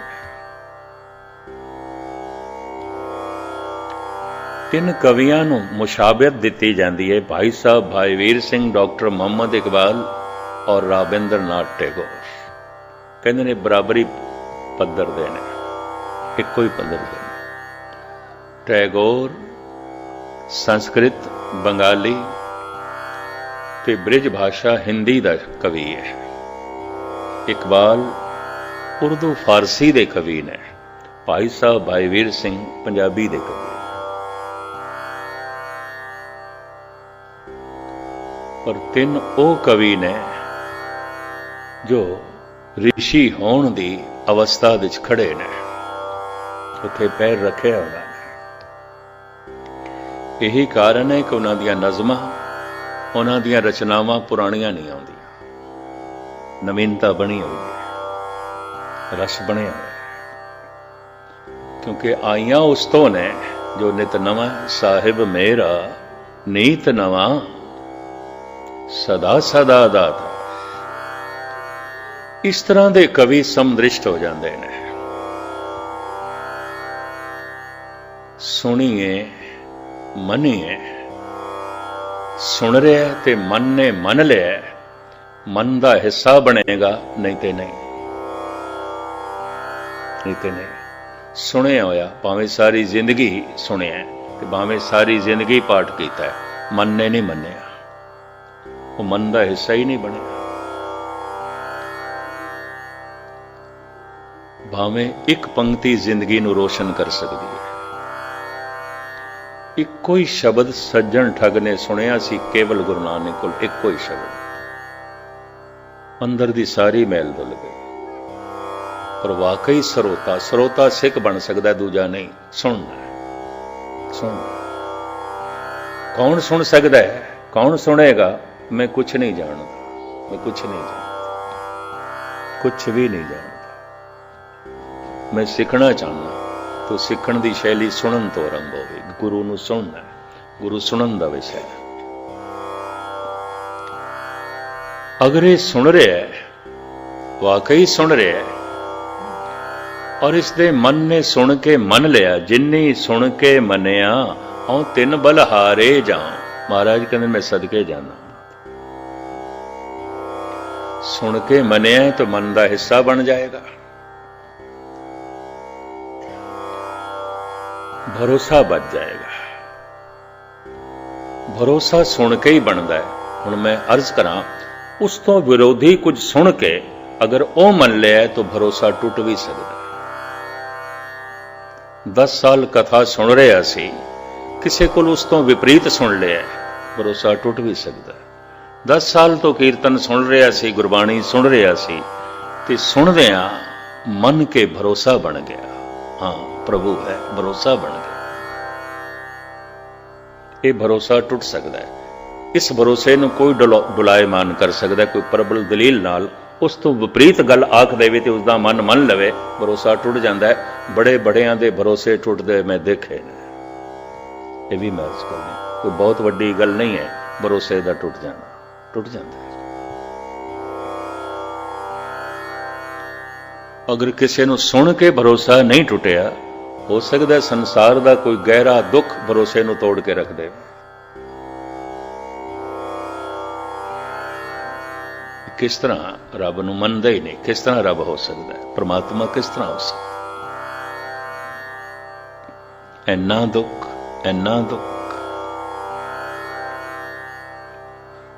3 कवियां नूं मुशाबियत दिती जाती है, भाई साहब भाई वीर सिंह, डॉक्टर मुहम्मद इकबाल और राबिंद्र नाथ टैगोर। कहते ने बराबरी पद्धर दे ने, इक्को ही पद्धर दे। टैगोर संस्कृत, बंगाली ते ब्रिज भाषा हिंदी का कवि है। इकबाल उर्दू फारसी दे कवि ने। भाई साहब भाई वीर सिंह पंजाबी दे कवि। पर 3 वो कवि ने जो ऋषि होण दी अवस्था विच खड़े ने। ਉੱਥੇ ਪੈਰ ਰੱਖਿਆ ਉਹਨਾਂ ਨੇ। ਇਹੀ ਕਾਰਨ ਹੈ ਕਿ ਉਹਨਾਂ ਦੀਆਂ ਨਜ਼ਮਾਂ, ਉਹਨਾਂ ਦੀਆਂ ਰਚਨਾਵਾਂ ਪੁਰਾਣੀਆਂ ਨਹੀਂ ਆਉਂਦੀਆਂ, ਨਵੀਨਤਾ ਬਣੀ ਹੋਈ ਹੈ, ਰਸ ਬਣਿਆ ਹੋਇਆ, ਕਿਉਂਕਿ ਆਈਆਂ ਉਸ ਤੋਂ ਨੇ ਜੋ ਨਿਤ ਨਵਾਂ। ਸਾਹਿਬ ਮੇਰਾ ਨੀਤ ਨਵਾਂ, ਸਦਾ ਸਦਾ ਦਾਤਾ। ਇਸ ਤਰ੍ਹਾਂ ਦੇ ਕਵੀ ਸਮਦ੍ਰਿਸ਼ਟ ਹੋ ਜਾਂਦੇ ਨੇ। ਸੁਣੀਏ ਮੰਨੀਏ, ਸੁਣ ਰਿਹਾ ਤੇ ਮਨ ਨੇ ਮੰਨ ਲਿਆ, ਮਨ ਦਾ ਹਿੱਸਾ ਬਣੇਗਾ, ਨਹੀਂ ਤੇ ਨਹੀਂ, ਨਹੀਂ ਤੇ ਨਹੀਂ। ਸੁਣਿਆ ਹੋਇਆ ਭਾਵੇਂ ਸਾਰੀ ਜ਼ਿੰਦਗੀ ਸੁਣਿਆ ਤੇ ਭਾਵੇਂ ਸਾਰੀ ਜ਼ਿੰਦਗੀ ਪਾਠ ਕੀਤਾ, ਮਨ ਨੇ ਨਹੀਂ ਮੰਨਿਆ, ਉਹ ਮਨ ਦਾ ਹਿੱਸਾ ਹੀ ਨਹੀਂ ਬਣਿਆ। ਭਾਵੇਂ ਇੱਕ ਪੰਕਤੀ ਜ਼ਿੰਦਗੀ ਨੂੰ ਰੋਸ਼ਨ ਕਰ ਸਕਦੀ ਹੈ। ਇੱਕੋ ਹੀ ਸ਼ਬਦ ਸੱਜਣ ਠੱਗ ਨੇ ਸੁਣਿਆ ਸੀ ਕੇਵਲ ਗੁਰੂ ਨਾਨਕ ਕੋਲ, ਇੱਕੋ ਹੀ ਸ਼ਬਦ, ਅੰਦਰ ਦੀ ਸਾਰੀ ਮੈਲ ਧੁਲ ਗਈ। ਪਰ ਵਾਕਈ ਸਰੋਤਾ ਸਿੱਖ ਬਣ ਸਕਦਾ, ਦੂਜਾ ਨਹੀਂ। ਸੁਣਨਾ। ਕੌਣ ਸੁਣ ਸਕਦਾ ਹੈ, ਕੌਣ ਸੁਣੇਗਾ? ਮੈਂ ਕੁਛ ਨਹੀਂ ਜਾਣਦਾ, ਮੈਂ ਕੁਛ ਨਹੀਂ ਜਾਣਦਾ, ਕੁਛ ਵੀ ਨਹੀਂ ਜਾਣਦਾ। ਮੈਂ ਸਿੱਖਣਾ ਚਾਹੁੰਦਾ, ਤੋ ਸਿੱਖਣ ਦੀ ਸ਼ੈਲੀ ਸੁਣਨ ਤੋਂ ਆਰੰਭ ਹੋਵੇਗੀ। ਗੁਰੂ ਨੂੰ ਸੁਣਨਾ, ਗੁਰੂ ਸੁਣਨ ਦਾ ਵਿਸ਼ਾ ਹੈ। ਅਗਰ ਇਹ ਸੁਣ ਰਿਹਾ ਹੈ, ਵਾਕਈ ਸੁਣ ਰਿਹਾ ਹੈ, ਔਰ ਇਸ ਦੇ ਮਨ ਨੇ ਸੁਣ ਕੇ ਮੰਨ ਲਿਆ, ਜਿੰਨੀ ਸੁਣ ਕੇ ਮੰਨਿਆ ਹਉ ਤਿੰਨ ਬਲਹਾਰੇ ਜਾਉ। ਮਹਾਰਾਜ ਕਹਿੰਦੇ ਮੈਂ ਸਦਕੇ ਜਾਣਾ। ਸੁਣ ਕੇ ਮੰਨਿਆ ਤਾਂ ਮਨ ਦਾ ਹਿੱਸਾ ਬਣ ਜਾਏਗਾ। ਭਰੋਸਾ ਬਚ ਜਾਏਗਾ। ਭਰੋਸਾ ਸੁਣ ਕੇ ਹੀ ਬਣਦਾ ਹੈ। ਹੁਣ ਮੈਂ ਅਰਜ਼ ਕਰਾਂ, ਉਸ ਤੋਂ ਵਿਰੋਧੀ ਕੁਝ ਸੁਣ ਕੇ ਅਗਰ ਉਹ ਮੰਨ ਲਿਆ ਤਾਂ ਭਰੋਸਾ ਟੁੱਟ ਵੀ ਸਕਦਾ ਹੈ। 10 ਸਾਲ ਕਥਾ ਸੁਣ ਰਿਹਾ ਸੀ, ਕਿਸੇ ਕੋਲ ਉਸ ਤੋਂ ਵਿਪਰੀਤ ਸੁਣ ਲਿਆ, ਭਰੋਸਾ ਟੁੱਟ ਵੀ ਸਕਦਾ ਹੈ। 10 ਸਾਲ ਤੋਂ ਕੀਰਤਨ ਸੁਣ ਰਿਹਾ ਸੀ, ਗੁਰਬਾਣੀ ਸੁਣ ਰਿਹਾ ਸੀ, ਤੇ ਸੁਣਦਿਆਂ ਮੰਨ ਕੇ ਭਰੋਸਾ ਬਣ ਗਿਆ, ਹਾਂ ਪ੍ਰਭੂ ਹੈ, ਭਰੋਸਾ ਬਣ ਗਿਆ। ਇਹ ਭਰੋਸਾ ਟੁੱਟ ਸਕਦਾ ਹੈ। ਇਸ ਭਰੋਸੇ ਨੂੰ ਕੋਈ ਡੁਲਾਇਮਾਨ ਕਰ ਸਕਦਾ, ਕੋਈ ਪ੍ਰਬਲ ਦਲੀਲ ਨਾਲ ਉਸ ਤੋਂ ਵਿਪਰੀਤ ਗੱਲ ਆਖ ਦੇਵੇ ਤੇ ਉਸਦਾ ਮਨ ਮੰਨ ਲਵੇ, ਭਰੋਸਾ ਟੁੱਟ ਜਾਂਦਾ ਹੈ। ਬੜੇ ਬੜਿਆਂ ਦੇ ਭਰੋਸੇ ਟੁੱਟਦੇ ਮੈਂ ਦੇਖੇ ਨੇ, ਇਹ ਵੀ ਮੈਂ ਅਰਜ਼ ਕਰਨੀ, ਕੋਈ ਬਹੁਤ ਵੱਡੀ ਗੱਲ ਨਹੀਂ ਹੈ ਭਰੋਸੇ ਦਾ ਟੁੱਟ ਜਾਣਾ, ਟੁੱਟ ਜਾਂਦਾ ਹੈ। ਅਗਰ ਕਿਸੇ ਨੂੰ ਸੁਣ ਕੇ ਭਰੋਸਾ ਨਹੀਂ ਟੁੱਟਿਆ, ਹੋ ਸਕਦਾ ਸੰਸਾਰ ਦਾ ਕੋਈ ਗਹਿਰਾ ਦੁੱਖ ਭਰੋਸੇ ਨੂੰ ਤੋੜ ਕੇ ਰੱਖ ਦੇ। ਕਿਸ ਤਰ੍ਹਾਂ ਰੱਬ ਨੂੰ ਮੰਨਦਾ ਹੀ ਨਹੀਂ, ਕਿਸ ਤਰ੍ਹਾਂ ਰੱਬ ਹੋ ਸਕਦਾ ਹੈ? ਪ੍ਰਮਾਤਮਾ ਕਿਸ ਤਰ੍ਹਾਂ ਹੋ ਸਕਦਾ? ਇੰਨਾ ਦੁੱਖ, ਇੰਨਾ ਦੁੱਖ।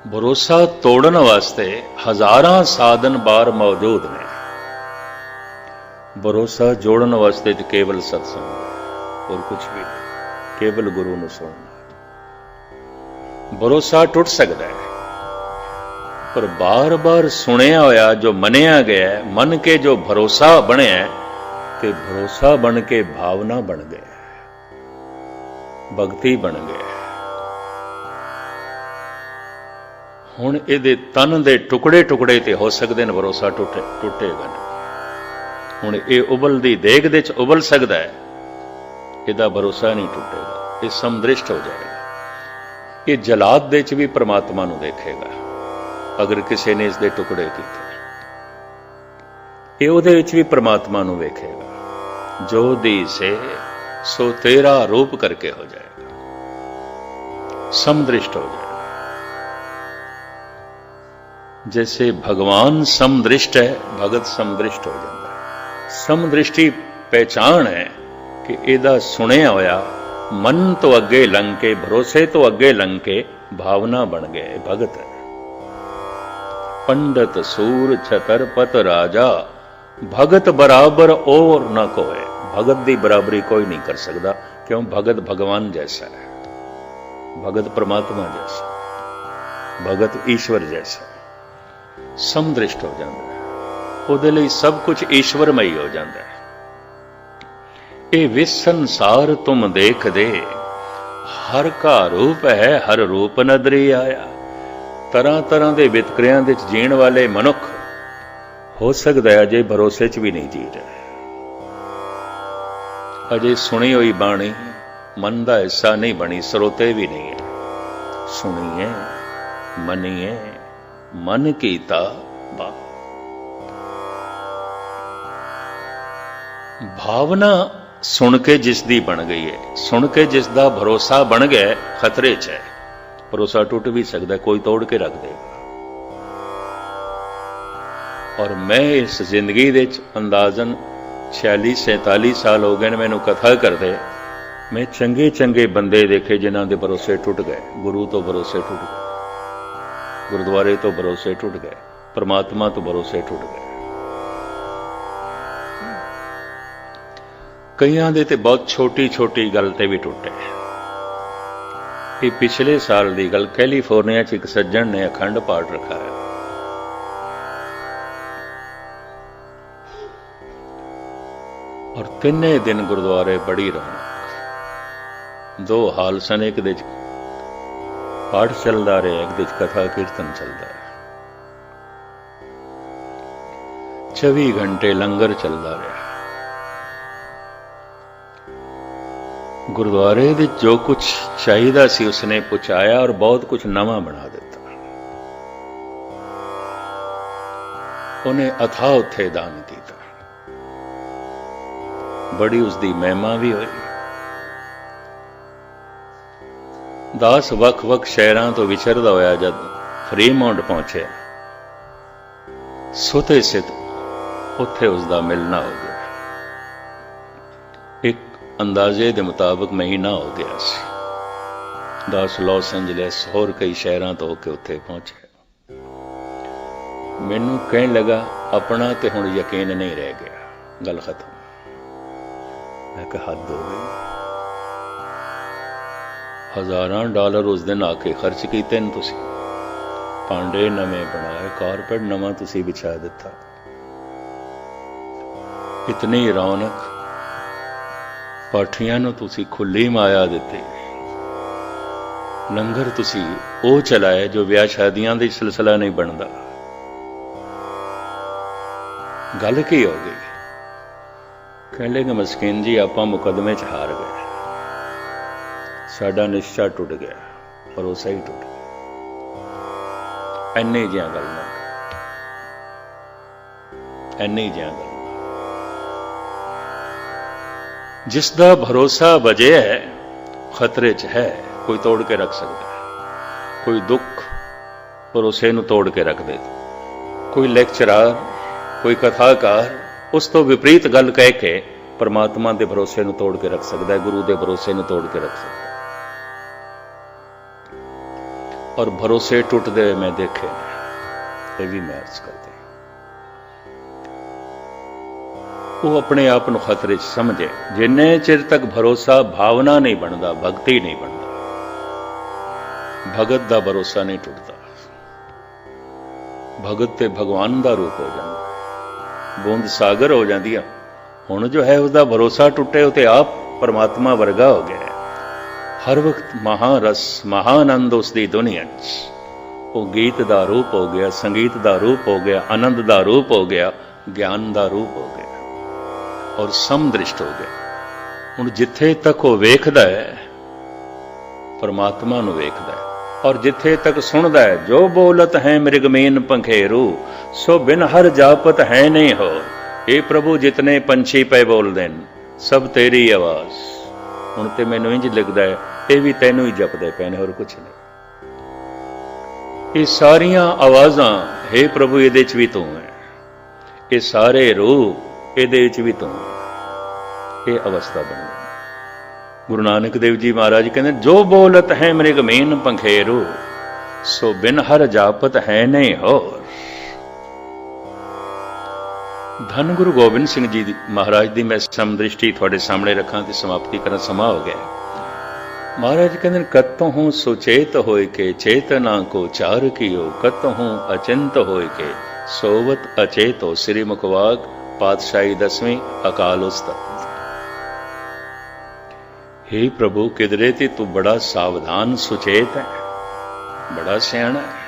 ਭਰੋਸਾ ਤੋੜਨ ਵਾਸਤੇ ਹਜ਼ਾਰਾਂ ਸਾਧਨ ਬਾਹਰ ਮੌਜੂਦ ਨੇ। ਭਰੋਸਾ ਜੋੜਨ ਵਾਸਤੇ ਤੇ ਕੇਵਲ ਸਤਸੰਗ, ਹੋਰ ਕੁਝ ਵੀ ਨਹੀਂ, ਕੇਵਲ ਗੁਰੂ ਨੂੰ ਸੁਣਨਾ। ਭਰੋਸਾ ਟੁੱਟ ਸਕਦਾ ਹੈ, ਪਰ ਬਾਰ-ਬਾਰ ਸੁਣਿਆ ਹੋਇਆ ਜੋ ਮੰਨਿਆ ਗਿਆ, ਮੰਨ ਕੇ ਜੋ ਭਰੋਸਾ ਬਣਿਆ, ਤੇ ਭਰੋਸਾ ਬਣ ਕੇ ਭਾਵਨਾ ਬਣ ਗਿਆ, ਭਗਤੀ ਬਣ ਗਿਆ। ਹੁਣ ਇਹਦੇ ਤਨ ਦੇ ਟੁਕੜੇ ਟੁਕੜੇ ਤੇ ਹੋ ਸਕਦੇ ਨੇ, ਭਰੋਸਾ ਟੁੱਟੇਗਾ ਨਹੀਂ। ਹੁਣ ਇਹ ਉਬਲਦੀ ਦੇਗ ਦੇ ਚ ਉਬਲ ਸਕਦਾ ਹੈ, ਇਹਦਾ ਭਰੋਸਾ ਨਹੀਂ ਟੁੱਟੇਗਾ, ਇਹ ਸਮਦ੍ਰਿਸ਼ਟ ਹੋ ਜਾਏਗਾ। ਇਹ ਜਲਾਦ ਦੇ ਚ ਵੀ ਪ੍ਰਮਾਤਮਾ ਨੂੰ ਦੇਖੇਗਾ। ਅਗਰ ਕਿਸੇ ਨੇ ਇਸ ਦੇ ਟੁਕੜੇ ਕੀਤੇ, ਇਹ ਉਹਦੇ ਵਿੱਚ ਵੀ ਪ੍ਰਮਾਤਮਾ ਨੂੰ ਵੇਖੇਗਾ। ਜੋ ਦੀਸੇ ਸੋ ਤੇਰਾ ਰੂਪ ਕਰਕੇ ਹੋ ਜਾਏਗਾ, समदृष्ट हो जाएगा। जैसे भगवान समदृष्ट है, भगत समदृष्ट हो जाता है। समदृष्टि पहचान है कि ਇਹਦਾ ਸੁਣਿਆ ਹੋਇਆ मन तो अगे लंघ के, भरोसे तो अगे लंघ के भावना बन गए, भगत है। पंडित सूर छतरपत राजा, भगत बराबर और न कोई। भगत की बराबरी कोई नहीं कर सकता, क्यों? भगत भगवान जैसा है, भगत परमात्मा जैसा, भगत ईश्वर जैसा। समदृष्ट हो जाता है, ਉਹਦੇ ਲਈ सब कुछ ईश्वरमयी हो जाता है। ਇਹ ਵਿਸੰਸਾਰ ਤੁਮ ਦੇਖ ਦੇ, ਹਰ ਕਾ ਰੂਪ ਹੈ ਹਰ ਰੂਪ ਨਦਰੀ ਆਇਆ। ਤਰ੍ਹਾਂ ਤਰ੍ਹਾਂ ਦੇ ਵਿਤਕਰਿਆਂ ਦੇ ਵਿੱਚ ਜੀਣ ਵਾਲੇ ਮਨੁੱਖ ਹੋ ਸਕਦਾ ਹੈ ਅਜੇ ਭਰੋਸੇ 'ਚ ਵੀ ਨਹੀਂ ਜੀ ਰਹੇ। ਅਜੇ ਸੁਣੀ ਹੋਈ ਬਾਣੀ ਮਨ ਦਾ ਹਿੱਸਾ ਨਹੀਂ ਬਣੀ, ਸਰੋਤੇ ਵੀ ਨਹੀਂ ਹੈ। ਸੁਣੀਏ ਮਨੀਏ ਮਨ ਕੀਤਾ ਬਾ। ਭਾਵਨਾ ਸੁਣ ਕੇ ਜਿਸ ਦੀ ਬਣ ਗਈ ਹੈ, ਸੁਣ ਕੇ ਜਿਸ ਦਾ ਭਰੋਸਾ ਬਣ ਗਿਆ, ਖਤਰੇ 'ਚ ਹੈ। ਭਰੋਸਾ ਟੁੱਟ ਵੀ ਸਕਦਾ, ਕੋਈ ਤੋੜ ਕੇ ਰੱਖ ਦੇਗਾ। ਔਰ ਮੈਂ ਇਸ ਜ਼ਿੰਦਗੀ ਦੇ ਵਿੱਚ ਅੰਦਾਜ਼ਨ 46-47 ਸਾਲ ਹੋ ਗਏ ਨੇ ਮੈਨੂੰ ਕਥਾ ਕਰਦੇ, ਮੈਂ ਚੰਗੇ ਚੰਗੇ ਬੰਦੇ ਦੇਖੇ ਜਿਨ੍ਹਾਂ ਦੇ ਭਰੋਸੇ ਟੁੱਟ ਗਏ। ਗੁਰੂ ਤੋਂ ਭਰੋਸੇ ਟੁੱਟ ਗਏ, ਗੁਰਦੁਆਰੇ ਤੋਂ ਭਰੋਸੇ ਟੁੱਟ ਗਏ, ਪਰਮਾਤਮਾ ਤੋਂ ਭਰੋਸੇ ਟੁੱਟ ਗਏ। ਕਈਆਂ ਦੇ ਤੇ ਬਹੁਤ ਛੋਟੀ ਛੋਟੀ ਗੱਲ ਤੇ ਵੀ ਟੁੱਟੇ। ਇਹ ਪਿਛਲੇ ਸਾਲ ਦੀ ਗੱਲ, ਕੈਲੀਫੋਰਨੀਆ 'ਚ ਇੱਕ ਸੱਜਣ ਨੇ ਅਖੰਡ ਪਾਠ ਰੱਖਾ ਹੈ। ਔਰ ਤਿੰਨੇ ਦਿਨ ਗੁਰਦੁਆਰੇ ਬੜੀ ਰੌਣਕ। ਦੋ ਹਾਲ ਸਨ, ਇੱਕ ਦੇ 'ਚ ਪਾਠ ਚੱਲਦਾ ਰਿਹਾ, ਇੱਕ ਦੇ 'ਚ ਕਥਾ ਕੀਰਤਨ ਚੱਲਦਾ ਹੈ। 24 ਘੰਟੇ ਲੰਗਰ ਚੱਲਦਾ ਰਿਹਾ। ਗੁਰਦੁਆਰੇ ਦੇ ਜੋ ਕੁਝ ਚਾਹੀਦਾ ਸੀ ਉਸਨੇ ਪਹੁੰਚਾਇਆ ਔਰ ਬਹੁਤ ਕੁਝ ਨਵਾਂ ਬਣਾ ਦਿੱਤਾ। ਉਹਨੇ ਅਥਾਹ ਉੱਥੇ ਦਾਨ ਕੀਤਾ, ਬੜੀ ਉਸਦੀ ਮਹਿਮਾ ਵੀ ਹੋਈ। ਦਾਸ ਵੱਖ-ਵੱਖ ਸ਼ਹਿਰਾਂ ਤੋਂ ਵਿਚਰਦਾ ਹੋਇਆ ਜਦ ਫਰੀਮਾਉਂਟ ਪਹੁੰਚਿਆ, ਸੁਤੇ ਸਿੱਧ ਉੱਥੇ ਉਸਦਾ ਮਿਲਣਾ ਹੋ ਗਿਆ। ਇੱਕ ਅੰਦਾਜ਼ੇ ਦੇ ਮੁਤਾਬਕ ਮਹੀਨਾ ਹੋ ਗਿਆ ਸੀ। ਦਾਸ ਲਾਸ ਐਂਜਲਸ ਹੋਰ ਕਈ ਸ਼ਹਿਰਾਂ ਤੋਂ ਹੋ ਕੇ ਉੱਥੇ ਪਹੁੰਚਿਆ। ਮੈਨੂੰ ਕਹਿਣ ਲੱਗਾ ਆਪਣਾ ਤੇ ਹੁਣ ਯਕੀਨ ਨਹੀਂ ਰਹਿ ਗਿਆ, ਗੱਲ ਖਤਮ। ਮੈਂ ਕਿਹਾ ਹੱਦ ਹੋ ਗਈ। $1000 ਉਸ ਦਿਨ ਆ ਕੇ ਖਰਚ ਕੀਤੇ ਨੇ ਤੁਸੀਂ, ਭਾਂਡੇ ਨਵੇਂ ਬਣਾਏ, ਕਾਰਪੇਟ ਨਵਾਂ ਤੁਸੀਂ ਵਿਛਾ ਦਿੱਤਾ, ਇਤਨੀ ਰੌਣਕ, ਪਾਠੀਆਂ ਨੂੰ ਤੁਸੀਂ ਖੁੱਲੀ ਮਾਇਆ ਦਿੱਤੀ, ਲੰਗਰ ਤੁਸੀਂ ਉਹ ਚਲਾਏ ਜੋ ਵਿਆਹ ਸ਼ਾਦੀਆਂ ਦਾ ਸਿਲਸਿਲਾ ਨਹੀਂ ਬਣਦਾ। ਗੱਲ ਕੀ ਹੋ ਗਈ? ਕਹਿ ਲੇਗਾ ਮਸਕੀਨ ਜੀ ਆਪਾਂ ਮੁਕਦਮੇ 'ਚ ਹਾਰ ਗਏ, ਸਾਡਾ ਨਿਸ਼ਚਾ ਟੁੱਟ ਗਿਆ, ਭਰੋਸਾ ਹੀ ਟੁੱਟ ਗਿਆ। ਇੰਨੀ ਜਿਹੀਆਂ ਗੱਲਾਂ, ਇੰਨੀ ਜਿਹੀਆਂ ਗੱਲਾਂ। ਜਿਸ ਦਾ ਭਰੋਸਾ ਵਜਿਆ ਹੈ ਖਤਰੇ 'ਚ ਹੈ, ਕੋਈ ਤੋੜ ਕੇ ਰੱਖ ਸਕਦਾ ਹੈ। ਕੋਈ ਦੁੱਖ ਭਰੋਸੇ ਨੂੰ ਤੋੜ ਕੇ ਰੱਖ ਦੇ। ਕੋਈ ਲੈਕਚਰਰ, ਕੋਈ ਕਥਾਕਾਰ ਉਸ ਤੋਂ ਵਿਪਰੀਤ ਗੱਲ ਕਹਿ ਕੇ ਪਰਮਾਤਮਾ ਦੇ ਭਰੋਸੇ ਨੂੰ ਤੋੜ ਕੇ ਰੱਖ ਸਕਦਾ ਹੈ, ਗੁਰੂ ਦੇ ਭਰੋਸੇ ਨੂੰ ਤੋੜ ਕੇ ਰੱਖ ਸਕਦਾ ਹੈ। ਔਰ ਭਰੋਸੇ ਟੁੱਟਦੇ ਹੋਏ ਮੈਂ ਦੇਖੇ, ਇਹ ਵੀ ਮੈਂ ਅਰਜ਼ ਕਰਦਾ। ਉਹ ਆਪਣੇ ਆਪ ਨੂੰ ਖਤਰੇ 'ਚ ਸਮਝੇ। ਜਿੰਨੇ ਚਿਰ ਤੱਕ ਭਰੋਸਾ ਭਾਵਨਾ ਨਹੀਂ ਬਣਦਾ, ਭਗਤੀ ਨਹੀਂ ਬਣਦਾ, ਭਗਤ ਦਾ ਭਰੋਸਾ ਨਹੀਂ ਟੁੱਟਦਾ। ਭਗਤ ਤੇ ਭਗਵਾਨ ਦਾ ਰੂਪ ਹੋ ਜਾਂਦਾ, ਬੂੰਦ ਸਾਗਰ ਹੋ ਜਾਂਦੀ ਆ। ਹੁਣ ਜੋ ਹੈ ਉਸਦਾ ਭਰੋਸਾ ਟੁੱਟੇ, ਉਹ ਤੇ ਆਪ ਪਰਮਾਤਮਾ ਵਰਗਾ ਹੋ ਗਿਆ। ਹਰ ਵਕਤ ਮਹਾਰਸ ਮਹਾਨੰਦ ਉਸਦੀ ਦੁਨੀਆ 'ਚ। ਉਹ ਗੀਤ ਦਾ ਰੂਪ ਹੋ ਗਿਆ, ਸੰਗੀਤ ਦਾ ਰੂਪ ਹੋ ਗਿਆ, ਆਨੰਦ ਦਾ ਰੂਪ ਹੋ ਗਿਆ, ਗਿਆਨ ਦਾ ਰੂਪ ਹੋ ਗਿਆ ਔਰ ਸਮਦ੍ਰਿਸ਼ਟ ਹੋ ਗਿਆ। ਹੁਣ ਜਿੱਥੇ ਤੱਕ ਉਹ ਵੇਖਦਾ ਹੈ ਪਰਮਾਤਮਾ ਨੂੰ ਵੇਖਦਾ ਹੈ, ਔਰ ਜਿੱਥੇ ਤੱਕ ਸੁਣਦਾ ਹੈ ਜੋ ਬੋਲਤ ਹੈ ਮ੍ਰਿਗਮੀਨ ਪੰਖੇਰੂ, ਸੋ ਬਿਨ ਹਰ ਜਾਪਤ ਹੈ ਨਹੀਂ ਹੋ। ਇਹ ਪ੍ਰਭੂ ਜਿਤਨੇ ਪੰਛੀ ਪਏ ਬੋਲਦੇ ਨੇ ਸਭ ਤੇਰੀ ਆਵਾਜ਼। ਹੁਣ ਤੇ ਮੈਨੂੰ ਇੰਝ ਲੱਗਦਾ ਹੈ ਇਹ ਵੀ ਤੈਨੂੰ ਹੀ ਜਪਦੇ ਪਏ ਨੇ, ਹੋਰ ਕੁਛ ਨਹੀਂ। ਇਹ ਸਾਰੀਆਂ ਆਵਾਜ਼ਾਂ, ਹੇ ਪ੍ਰਭੂ ਇਹਦੇ 'ਚ ਵੀ ਤੂੰ ਹੈ, ਇਹ ਸਾਰੇ ਰੂਪ ਇਹਦੇ ਵਿੱਚ ਵੀ ਤੂੰ ਹੈ। ਇਹ ਅਵਸਥਾ ਬਣ ਗਈ। ਗੁਰੂ ਨਾਨਕ ਦੇਵ ਜੀ ਮਹਾਰਾਜ ਕਹਿੰਦੇ ਜੋ ਬੋਲਤ ਹੈ ਮ੍ਰਿਗਮੀਨ ਪੰਖੇਰੂ, ਸੋ ਬਿਨ ਹਰ ਜਾਪਤ ਹੈ ਨਹੀਂ ਹੋਰ। ਧੰਨ ਗੁਰੂ ਗੋਬਿੰਦ ਸਿੰਘ ਜੀ ਮਹਾਰਾਜ ਦੀ ਮੈਂ ਸਮਦ੍ਰਿਸ਼ਟੀ ਤੁਹਾਡੇ ਸਾਹਮਣੇ ਰੱਖਾਂ ਤੇ ਸਮਾਪਤੀ ਕਰਨ ਸਮਾਂ ਹੋ ਗਿਆ। ਮਹਾਰਾਜ ਕਹਿੰਦੇ ਕਤੋਂ ਹੂੰ ਸੁਚੇਤ ਹੋਇ ਕੇ ਚੇਤਨਾ ਕੋ ਚਾਰ ਕੀਓ, ਕਤੋਂ ਹੂੰ ਅਚਿੰਤ ਹੋਇ ਕੇ ਸੋਵਤ ਅਚੇਤੋ। ਸ੍ਰੀ ਮੁਖਵਾਕ ਪਾਤਸ਼ਾਹੀ 10ਵੀਂ ਅਕਾਲ ਉਸਤਤ। हे प्रभु किधरे ते तू बड़ा सावधान सुचेत है, बड़ा सियाणा है।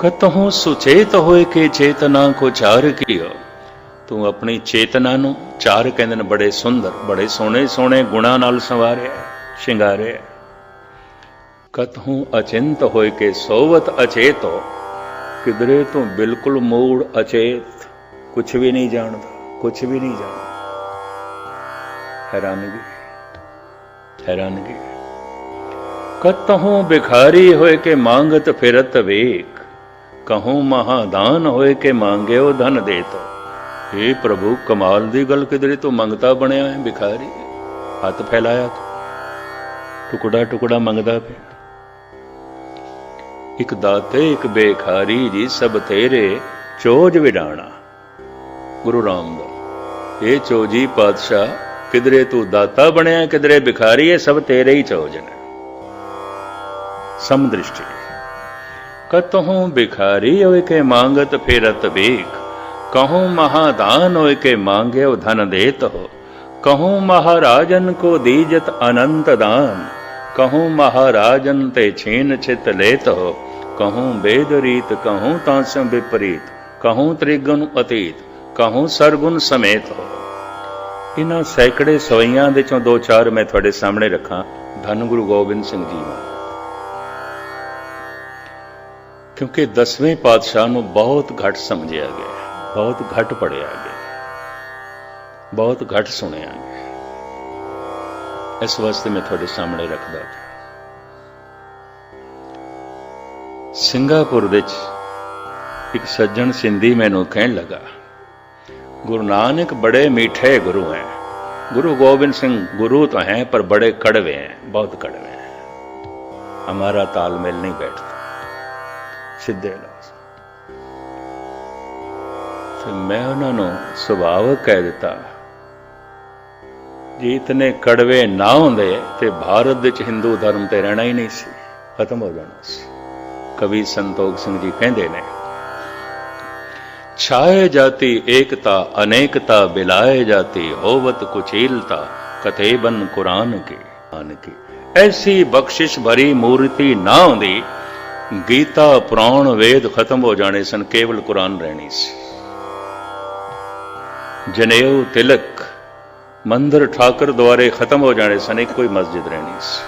कतहु सुचेत होए के चेतना को चार कियो, तू अपनी चेतना नू चार कहंदे ने बड़े सुंदर बड़े सोहणे सोहणे गुणां नाल संवारिया शिंगारिया। कतहु अचिंत होए के सोवत अचेत हो, किधरे तो बिल्कुल मूड अचेत, कुछ भी नहीं जानता, कुछ भी नहीं जानता। हैरानगी हैरानगी। कतहु भिखारी होए के मांगत फिरत वेक, कहूं महादान होए के मांग्यो धन देतो। हे प्रभु कमाल दी गल, किधरे तो मंगता बनया है भिखारी, हथ फैलाया टुकड़ा टुकड़ा मंगदा पिया। एक दाते एक बेखारी जी सब तेरे चोज विडाणा। गुरु रामदास ये चोजी पातशाह किधरे तू दाता बनया किधरे भिखारी है, सब तेरे ही चोज ने। समदृष्टि। कतहु भिखारी होए के मांगत फेरत बेख, कहूं महादान होए के मांग्यो धन देत हो। कहूं महाराजन को दीजत अनंत दान, कहूं महाराजन ते छीन छित लेत हो। कहूं वेद रीत कहूं तांसों विपरीत, कहूं त्रिगुण अतीत, कहूं सरगुण समेत हो। इन्हां सैकड़े सवैयां दे चों दो चार मैं तुहाडे सामने रखां। धन गुरु गोबिंद सिंह जी महाराज, क्योंकि 10वें पातशाह नूं बहुत घट समझिया गया, बहुत घट पढ़िया गया, बहुत घट सुनिया गया। इस वास्ते मैं तुहाडे सामने रखदा। सिंगापुर विच एक सज्जन सिंधी मैनू कहण लगा, गुरु नानक बड़े मीठे गुरु हैं। गुरु गोबिंद सिंह गुरु तो हैं पर बड़े कड़वे हैं, बहुत कड़वे हैं, हमारा तालमेल नहीं बैठता। सीधे लफ्ज़ फिर मैं उन्होंने सुभावक कह दिता, जे इतने कड़वे ना होंदे ते भारत विच हिंदू धर्म ते रहना ही नहीं सी, खत्म हो जाना सी। कवि संतोख सिंह जी कहते हैं, छाए जाती एकता अनेकता बिलाए जाती, होवत कुचीलता कतेबन कुरान की। ऐसी बख्शिश भरी मूर्ति ना होंदी, गीता पुराण वेद खत्म हो जाने सन, केवल कुरान रहनी सी। जनेऊ तिलक मंदिर ठाकर द्वारे खत्म हो जाने सन, एक कोई मस्जिद रहनी सी।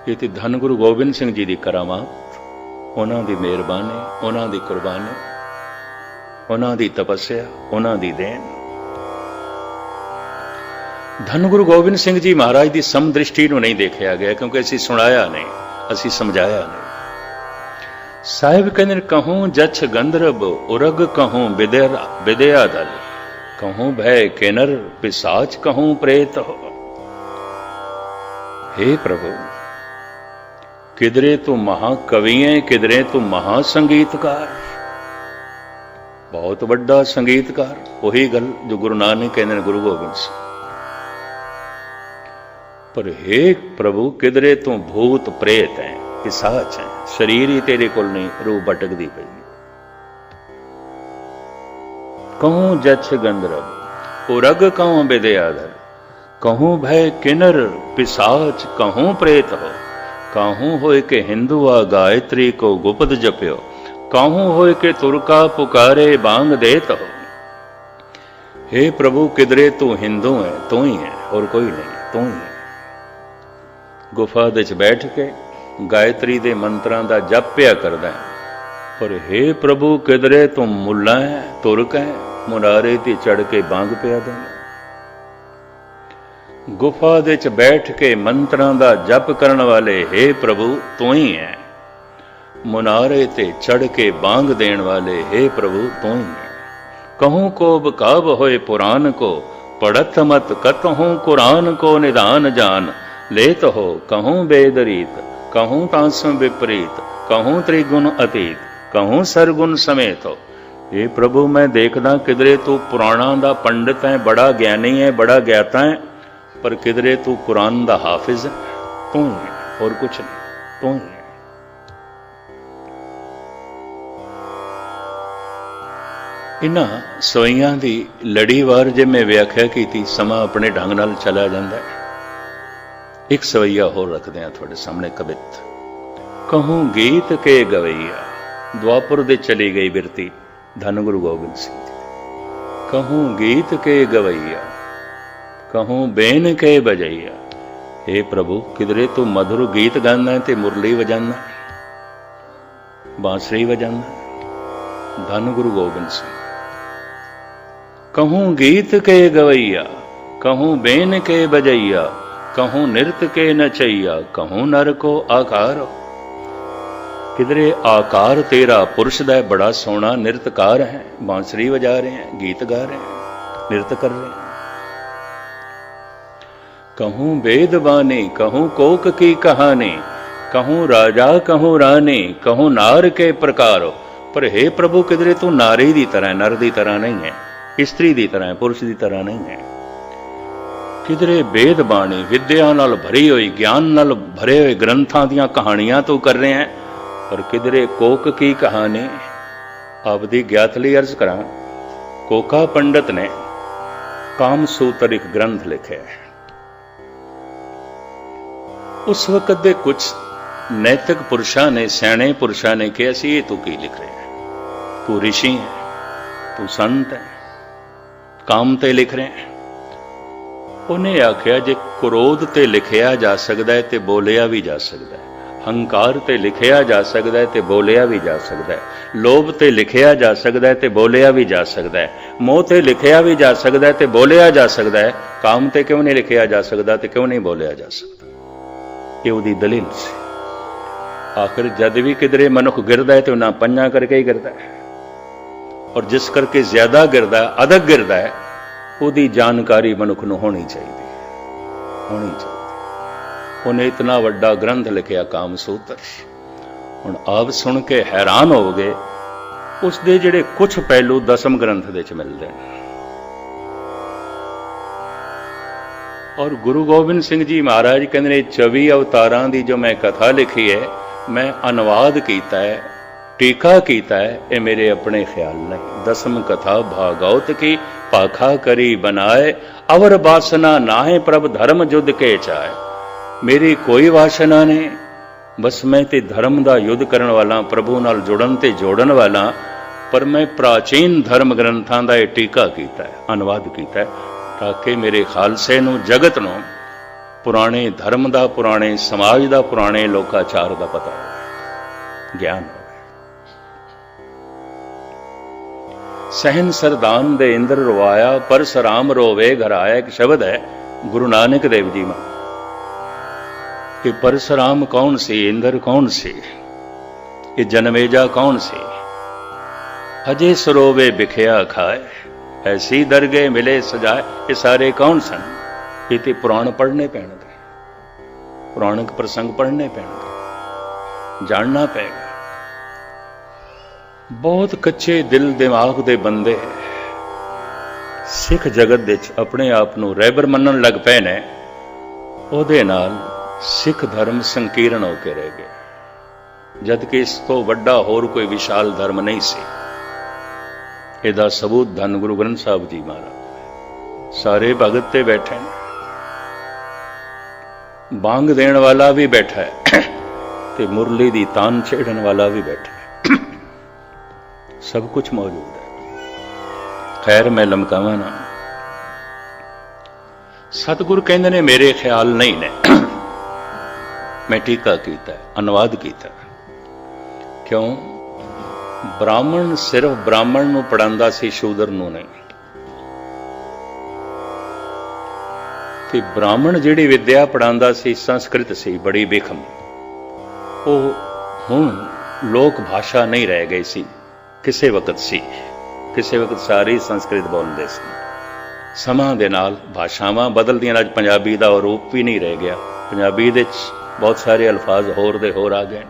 ये तो धन गुरु गोबिंद सिंह जी की करामात, उन्हां दी मेहरबानी, उन्हां दी कुर्बानी, उन्हां दी तपस्या, उन्हां दी देन। धन गुरु गोबिंद सिंह जी महाराज की समदृष्टि नूं नहीं देखा गया, क्योंकि असीं सुनाया नहीं, असीं समझाया नहीं। साहिब कहंदे, कहूं जछ गंधर्व उरग, कहूं विद्या दल, कहूं भय किन्नर पिशाच, कहूं प्रेत हो। हे प्रभु किधरे तू महाकवि है, किधरे तू महासंगीतकार, बहुत बड़ा संगीतकार। वही गल जो गुरु नानक कहते गुरु गोबिंद सिंह। पर हे प्रभु किधरे तू भूत प्रेत है, पिशाच है, शरीर ही तेरे कोल नहीं, रूह भटकदी पई। कहूं जछ गंधर्व उरग, कहूं विद्याधर, कहूं भय किन्नर पिशाच, कहूं प्रेत हो। काहूं होए के हिंदुआ गायत्री को गुप्त जप्यो, काहूं होए के तुरका पुकारे बांग देत हो। हे प्रभु किधरे तू हिंदू है, तू ही है और कोई नहीं, तू ही है। गुफा दे च बैठ के गायत्री दे मंत्रां दा जप पिया करदा है, पर हे प्रभु किधरे तू मुल्ला है, तुरक है, मुनारे ते चढ़ के बांग पिया देना। गुफा दे च बैठ के मंत्रां दा जप करन वाले हे प्रभु तू ही है, मुनारे ते चढ़ के बांग देण वाले हे प्रभु तू ही है। कहूं को बकाब होए पुराण को, पढ़त मत कतहूं कुरान को निदान जान। लेत हो कहूं वेद रीत, कहूं तांसों विपरीत, कहूं त्रिगुण अतीत, कहूं सरगुण समेत हो। हे प्रभु मैं देखदा किधरे तू पुराणा दा पंडित है, बड़ा ज्ञानी है, बड़ा ज्ञाता है, पर किधरे तू कुरान दा हाफिज है, तू ही है और कुछ नहीं, तू ही है। इन्हां सवैयां दी लड़ीवार जे मैं व्याख्या की समा अपने ढंग नाल चला जाता है। एक सवैया होर रखते हैं थोड़े सामने कवित। कहूं गीत के गवैया, द्वापुर दे चली गई बिरती धन गुरु गोबिंद सिंह जी। कहूं गीत के गवैया, कहूं बेन के बजैया। हे प्रभु, किधरे तू मधुर गीत गाना है ते मुरली वजाना, बांसुरी वजाना। धन गुरु गोबिंद सिंह। कहूं गीत के गवैया, कहूं बेन के बजैया। कहूं नृत्य के नचैया, कहूं नर को आकार। किधरे आकार तेरा पुरुष दा बड़ा सोहना नृत्यकार है, बांसुरी बजा रहे हैं, गीत गा रहे हैं, नृत्य कर रहे हैं। कहूं वेद बानी, कहूं कोक की कहानी। कहूं राजा, कहूं रानी, कहूं नार के प्रकार। पर हे प्रभु, किधरे तू नारी दी तरह, नर दी तरह नहीं है, स्त्री दी तरह, पुरुष दी तरह नहीं है। किधरे वेद बाणी, विद्या नाल भरी हुई, ज्ञान नाल भरे हुए ग्रंथां दियां कहानियां तू कर रहे हैं, पर किधरे कोक की कहानी। आपदी ज्ञात लई अर्ज करा, कोका पंडित ने कामसूत्र एक ग्रंथ लिखे। उस वक्त दे कुछ नैतिक पुरुषां ने, सियाणे पुरुषां ने कहा सी, ये तू की लिख रहे हैं? तू ऋषि है, तू संत है, काम ते लिख रहे हैं। उन्हें आख्या, जे क्रोध ते लिखिया जा सकता है ते बोलिया भी जा सकता है, हंकार ते लिखिया जा सकता है ते बोलिया भी जा सकता है, लोभ ते लिखिया जा सकता है ते बोलिया भी जा सकता है, मोह ते लिखिया भी जा सकता है ते बोलिया जा सकता है, काम ते क्यों नहीं लिखिया जा सकता ते क्यों नहीं बोलिया जा सकता? ये उदी दलील से। आखिर जद भी किधरे मनुख गिरदा है तो ना पंजा करके ही गिरदा है, और जिस करके ज्यादा गिरदा है, अधिक गिरदा है, उदी जानकारी मनुख नूं होनी चाहिए, होनी चाहिए। उन्हें इतना वड्डा ग्रंथ लिखिया कामसूत्र। हुण आप सुन के हैरान हो गए, उसके जिहड़े कुछ पहलू दसम ग्रंथ दे च मिलदे ने। और गुरु गोबिंद सिंह जी महाराज कहते 24 अवतारां दी जो मैं कथा लिखी है, मैं अनुवाद कीता है, टीका कीता है, ये मेरे अपने ख्याल नहीं। दसम कथा भागवत की पाखा करी बनाए, अवर वासना नाहे प्रभ धर्म युद्ध के चाहे। मेरी कोई वासना नहीं, बस मैं ते धर्म दा युद्ध करन वाला, प्रभु नाल जुड़न ते जोड़न वाला। पर मैं प्राचीन धर्म ग्रंथां दा ये टीका कीता है, अनुवाद कीता है, ताकि मेरे खालसे नूं, जगत नूं पुराने धर्म दा, पुराने समाज दा, पुराने लोकाचार दा पता हो, ज्ञान हो। सहन सरदान दे इंद्र रोआया, परसराम रोवे घर आया। एक शब्द है गुरु नानक देव जी में कि परसराम कौन सी, इंद्र कौन सी, ये जनमेजा कौन सी। अजे सरोवे बिखया खाए, ऐसी दरगे मिले सजाए। ये सारे कौन सन? ये तो पुराण पढ़ने पैणगे, पुराणिक प्रसंग पढ़ने पैणगे, जानना पेगा। बहुत कच्चे दिल दिमाग दे बंदे सिख जगत दे अपने आप नूं रहबर मनन लग पए ने, ओहदे नाल सिख धर्म संकीर्ण होके रह गया, जबकि इस तो वड्डा होर कोई विशाल धर्म नहीं सी। ਇਹਦਾ सबूत धन गुरु ग्रंथ साहब जी महाराज। सारे भगत ते बैठे हैं, बांग देण वाला भी बैठा है ते मुरली दी तान छेड़न वाला भी बैठा है, सब कुछ मौजूद है। खैर मैं लमकावा ना, सतगुरु कहंदे ने मेरे ख्याल नहीं ने, मैं टीका कीता, अनुवाद कीता। क्यों? ब्राह्मण सिर्फ ब्राह्मण नूं पढ़ांदा सी, शूदर नूं नहीं। ते ब्राह्मण जिहड़ी विद्या पढ़ांदा सी, संस्कृत सी, बड़ी बेखम, वो हुण लोक भाषा नहीं रह गई सी, किसे वक्त सी, किसे वक्त सारी संस्कृत बोलते सी। समां दे नाल भाषावां बदलदियां, अज पंजाबी दा रूप भी नहीं रह गया, पंजाबी दे बहुत सारे अल्फाज होर दे होर आ गए,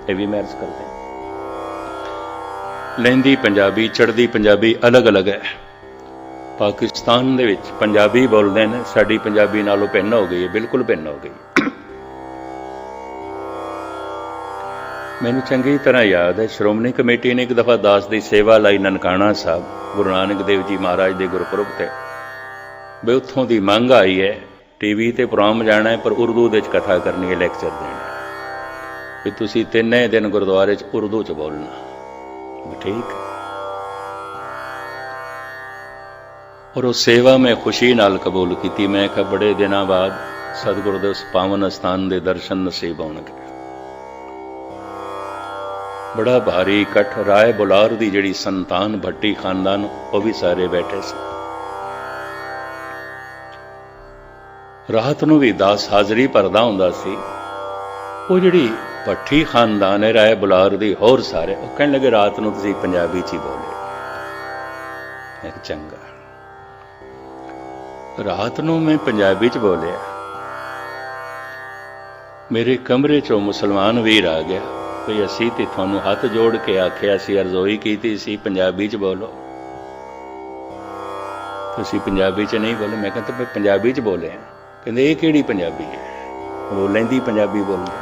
ये भी मैं अर्ज करते। लहंदी पंजाबी, चढ़दी पंजाबी अलग अलग है। पाकिस्तान दे विच पंजाबी बोलते हैं, साडी पंजाबी नालों भिन्न हो गई है, बिल्कुल भिन्न हो गई। ਮੈਨੂੰ ਚੰਗੀ ਤਰ੍ਹਾਂ ਯਾਦ ਹੈ, ਸ਼੍ਰੋਮਣੀ ਕਮੇਟੀ ਨੇ ਇੱਕ ਦਫਾ ਦਾਸ ਦੀ ਸੇਵਾ ਲਈ ਨਨਕਾਣਾ ਸਾਹਿਬ ਗੁਰੂ ਨਾਨਕ ਦੇਵ ਜੀ ਮਹਾਰਾਜ ਦੇ ਗੁਰਪੁਰਬ ਤੇ ਵੀ ਉੱਥੋਂ ਦੀ ਮੰਗ ਆਈ ਹੈ, ਟੀਵੀ ਤੇ ਪ੍ਰੋਗਰਾਮ ਜਾਣਾ ਹੈ ਪਰ ਉਰਦੂ ਦੇ 'ਚ ਕਥਾ ਕਰਨੀ ਹੈ, ਲੈਕਚਰ ਦੇਣਾ ਵੀ ਤੁਸੀਂ 3 ਦਿਨ ਗੁਰਦੁਆਰੇ 'ਚ ਉਰਦੂ 'ਚ ਬੋਲਣਾ। ਠੀਕ। ਔਰ ਉਹ ਸੇਵਾ ਮੈਂ ਖੁਸ਼ੀ ਨਾਲ ਕਬੂਲ ਕੀਤੀ। ਮੈਂ ਕਿਹਾ ਬੜੇ ਦਿਨਾਂ ਬਾਅਦ ਸਤਿਗੁਰੂ ਦੇ ਉਸ ਪਾਵਨ ਅਸਥਾਨ ਦੇ ਦਰਸ਼ਨ ਨਸੀਬ ਹੋਣਗੇ। ਬੜਾ ਭਾਰੀ ਇਕੱਠ, ਰਾਏ ਬੁਲਾਰ ਦੀ ਜਿਹੜੀ ਸੰਤਾਨ ਭੱਟੀ ਖਾਨਦਾਨ, ਉਹ ਵੀ ਸਾਰੇ ਬੈਠੇ ਸੀ। ਰਾਤ ਨੂੰ ਵੀ ਦਾਸ ਹਾਜ਼ਰੀ ਭਰਦਾ ਹੁੰਦਾ ਸੀ। ਉਹ ਜਿਹੜੀ ਭੱਟੀ ਖਾਨਦਾਨ ਹੈ ਰਾਏ ਬੁਲਾਰ ਦੀ, ਹੋਰ ਸਾਰੇ, ਉਹ ਕਹਿਣ ਲੱਗੇ ਰਾਤ ਨੂੰ ਤੁਸੀਂ ਪੰਜਾਬੀ 'ਚ ਹੀ ਬੋਲੇ। ਮੈਂ ਕਿਹਾ ਚੰਗਾ। ਰਾਤ ਨੂੰ ਮੈਂ ਪੰਜਾਬੀ 'ਚ ਬੋਲਿਆ। ਮੇਰੇ ਕਮਰੇ 'ਚੋਂ ਮੁਸਲਮਾਨ ਵੀਰ ਆ ਗਿਆ, ਵੀ ਅਸੀਂ ਤੇ ਤੁਹਾਨੂੰ ਹੱਥ ਜੋੜ ਕੇ ਆਖਿਆ ਸੀ, ਅਰਜ਼ੋਈ ਕੀਤੀ ਸੀ ਪੰਜਾਬੀ 'ਚ ਬੋਲੋ, ਤੁਸੀਂ ਪੰਜਾਬੀ 'ਚ ਨਹੀਂ ਬੋਲੇ। ਮੈਂ ਕਹਿੰਦਾ ਮੈਂ ਪੰਜਾਬੀ 'ਚ ਬੋਲਿਆ। ਕਹਿੰਦੇ ਇਹ ਕਿਹੜੀ ਪੰਜਾਬੀ ਹੈ? ਉਹ ਲੈਂਦੀ ਪੰਜਾਬੀ ਬੋਲਦੇ।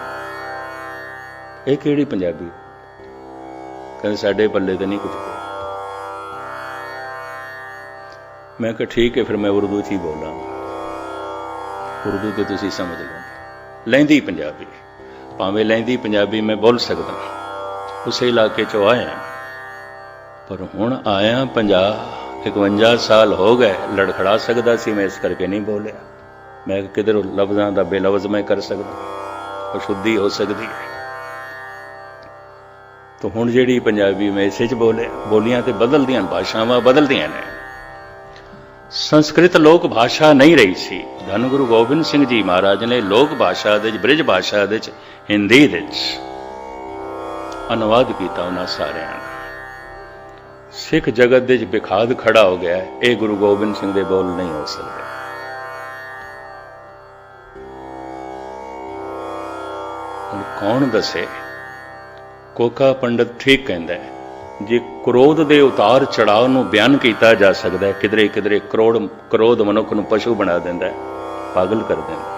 ਇਹ ਕਿਹੜੀ ਪੰਜਾਬੀ? ਕਹਿੰਦੇ ਸਾਡੇ ਪੱਲੇ ਤੇ ਨਹੀਂ ਕੁਝ। ਮੈਂ ਕਿਹਾ ਠੀਕ ਹੈ, ਫਿਰ ਮੈਂ ਉਰਦੂ 'ਚ ਹੀ ਬੋਲਾਂਗਾ, ਉਰਦੂ ਤੇ ਤੁਸੀਂ ਸਮਝ ਲਓਗੇ। ਲਹਿੰਦੀ ਪੰਜਾਬੀ, ਭਾਵੇਂ ਲਹਿੰਦੀ ਪੰਜਾਬੀ ਮੈਂ ਬੋਲ ਸਕਦਾ, ਉਸੇ ਇਲਾਕੇ 'ਚੋਂ ਆਇਆ, ਪਰ ਹੁਣ ਆਇਆ 51 ਸਾਲ ਹੋ ਗਏ, ਲੜਖੜਾ ਸਕਦਾ ਸੀ ਮੈਂ, ਇਸ ਕਰਕੇ ਨਹੀਂ ਬੋਲਿਆ। ਮੈਂ ਕਿਧਰ ਲਫ਼ਜ਼ਾਂ ਦਾ ਬੇਲਫ਼ਜ਼ ਮੈਂ ਕਰ ਸਕਦਾ, ਅਸ਼ੁੱਧੀ ਹੋ ਸਕਦੀ ਹੈ। ਤਾਂ ਹੁਣ ਜਿਹੜੀ ਪੰਜਾਬੀ ਮੈਂ ਇਸੇ 'ਚ ਬੋਲੀਆਂ ਤੇ ਬਦਲਦੀਆਂ, ਭਾਸ਼ਾਵਾਂ ਬਦਲਦੀਆਂ ਨੇ। ਸੰਸਕ੍ਰਿਤ ਲੋਕ ਭਾਸ਼ਾ ਨਹੀਂ ਰਹੀ ਸੀ। ਧੰਨ ਗੁਰੂ ਗੋਬਿੰਦ ਸਿੰਘ ਜੀ ਮਹਾਰਾਜ ਨੇ ਲੋਕ ਭਾਸ਼ਾ ਦੇ, ਬ੍ਰਿਜ ਭਾਸ਼ਾ ਦੇ, ਹਿੰਦੀ ਦੇ ਅਨੁਵਾਦ ਕੀਤਾ ਉਹਨਾਂ ਸਾਰਿਆਂ ਨੇ। ਸਿੱਖ ਜਗਤ ਦੇ 'ਚ ਵਿਖਾਦ ਖੜਾ ਹੋ ਗਿਆ, ਇਹ ਗੁਰੂ ਗੋਬਿੰਦ ਸਿੰਘ ਦੇ ਬੋਲ ਨਹੀਂ ਹੋ ਸਕਦੇ। ਹੁਣ ਕੌਣ ਦੱਸੇ? ਕੋਕਾ ਪੰਡਤ ਠੀਕ ਕਹਿੰਦਾ ਹੈ, ਜੇ ਕ੍ਰੋਧ ਦੇ ਉਤਾਰ ਚੜਾਅ ਨੂੰ ਬਿਆਨ ਕੀਤਾ ਜਾ ਸਕਦਾ ਹੈ, ਕਿਧਰੇ ਕਿਧਰੇ ਕ੍ਰੋਧ ਮਨੁੱਖ ਨੂੰ ਪਸ਼ੂ ਬਣਾ ਦਿੰਦਾ ਹੈ, ਪਾਗਲ ਕਰ ਦਿੰਦਾ।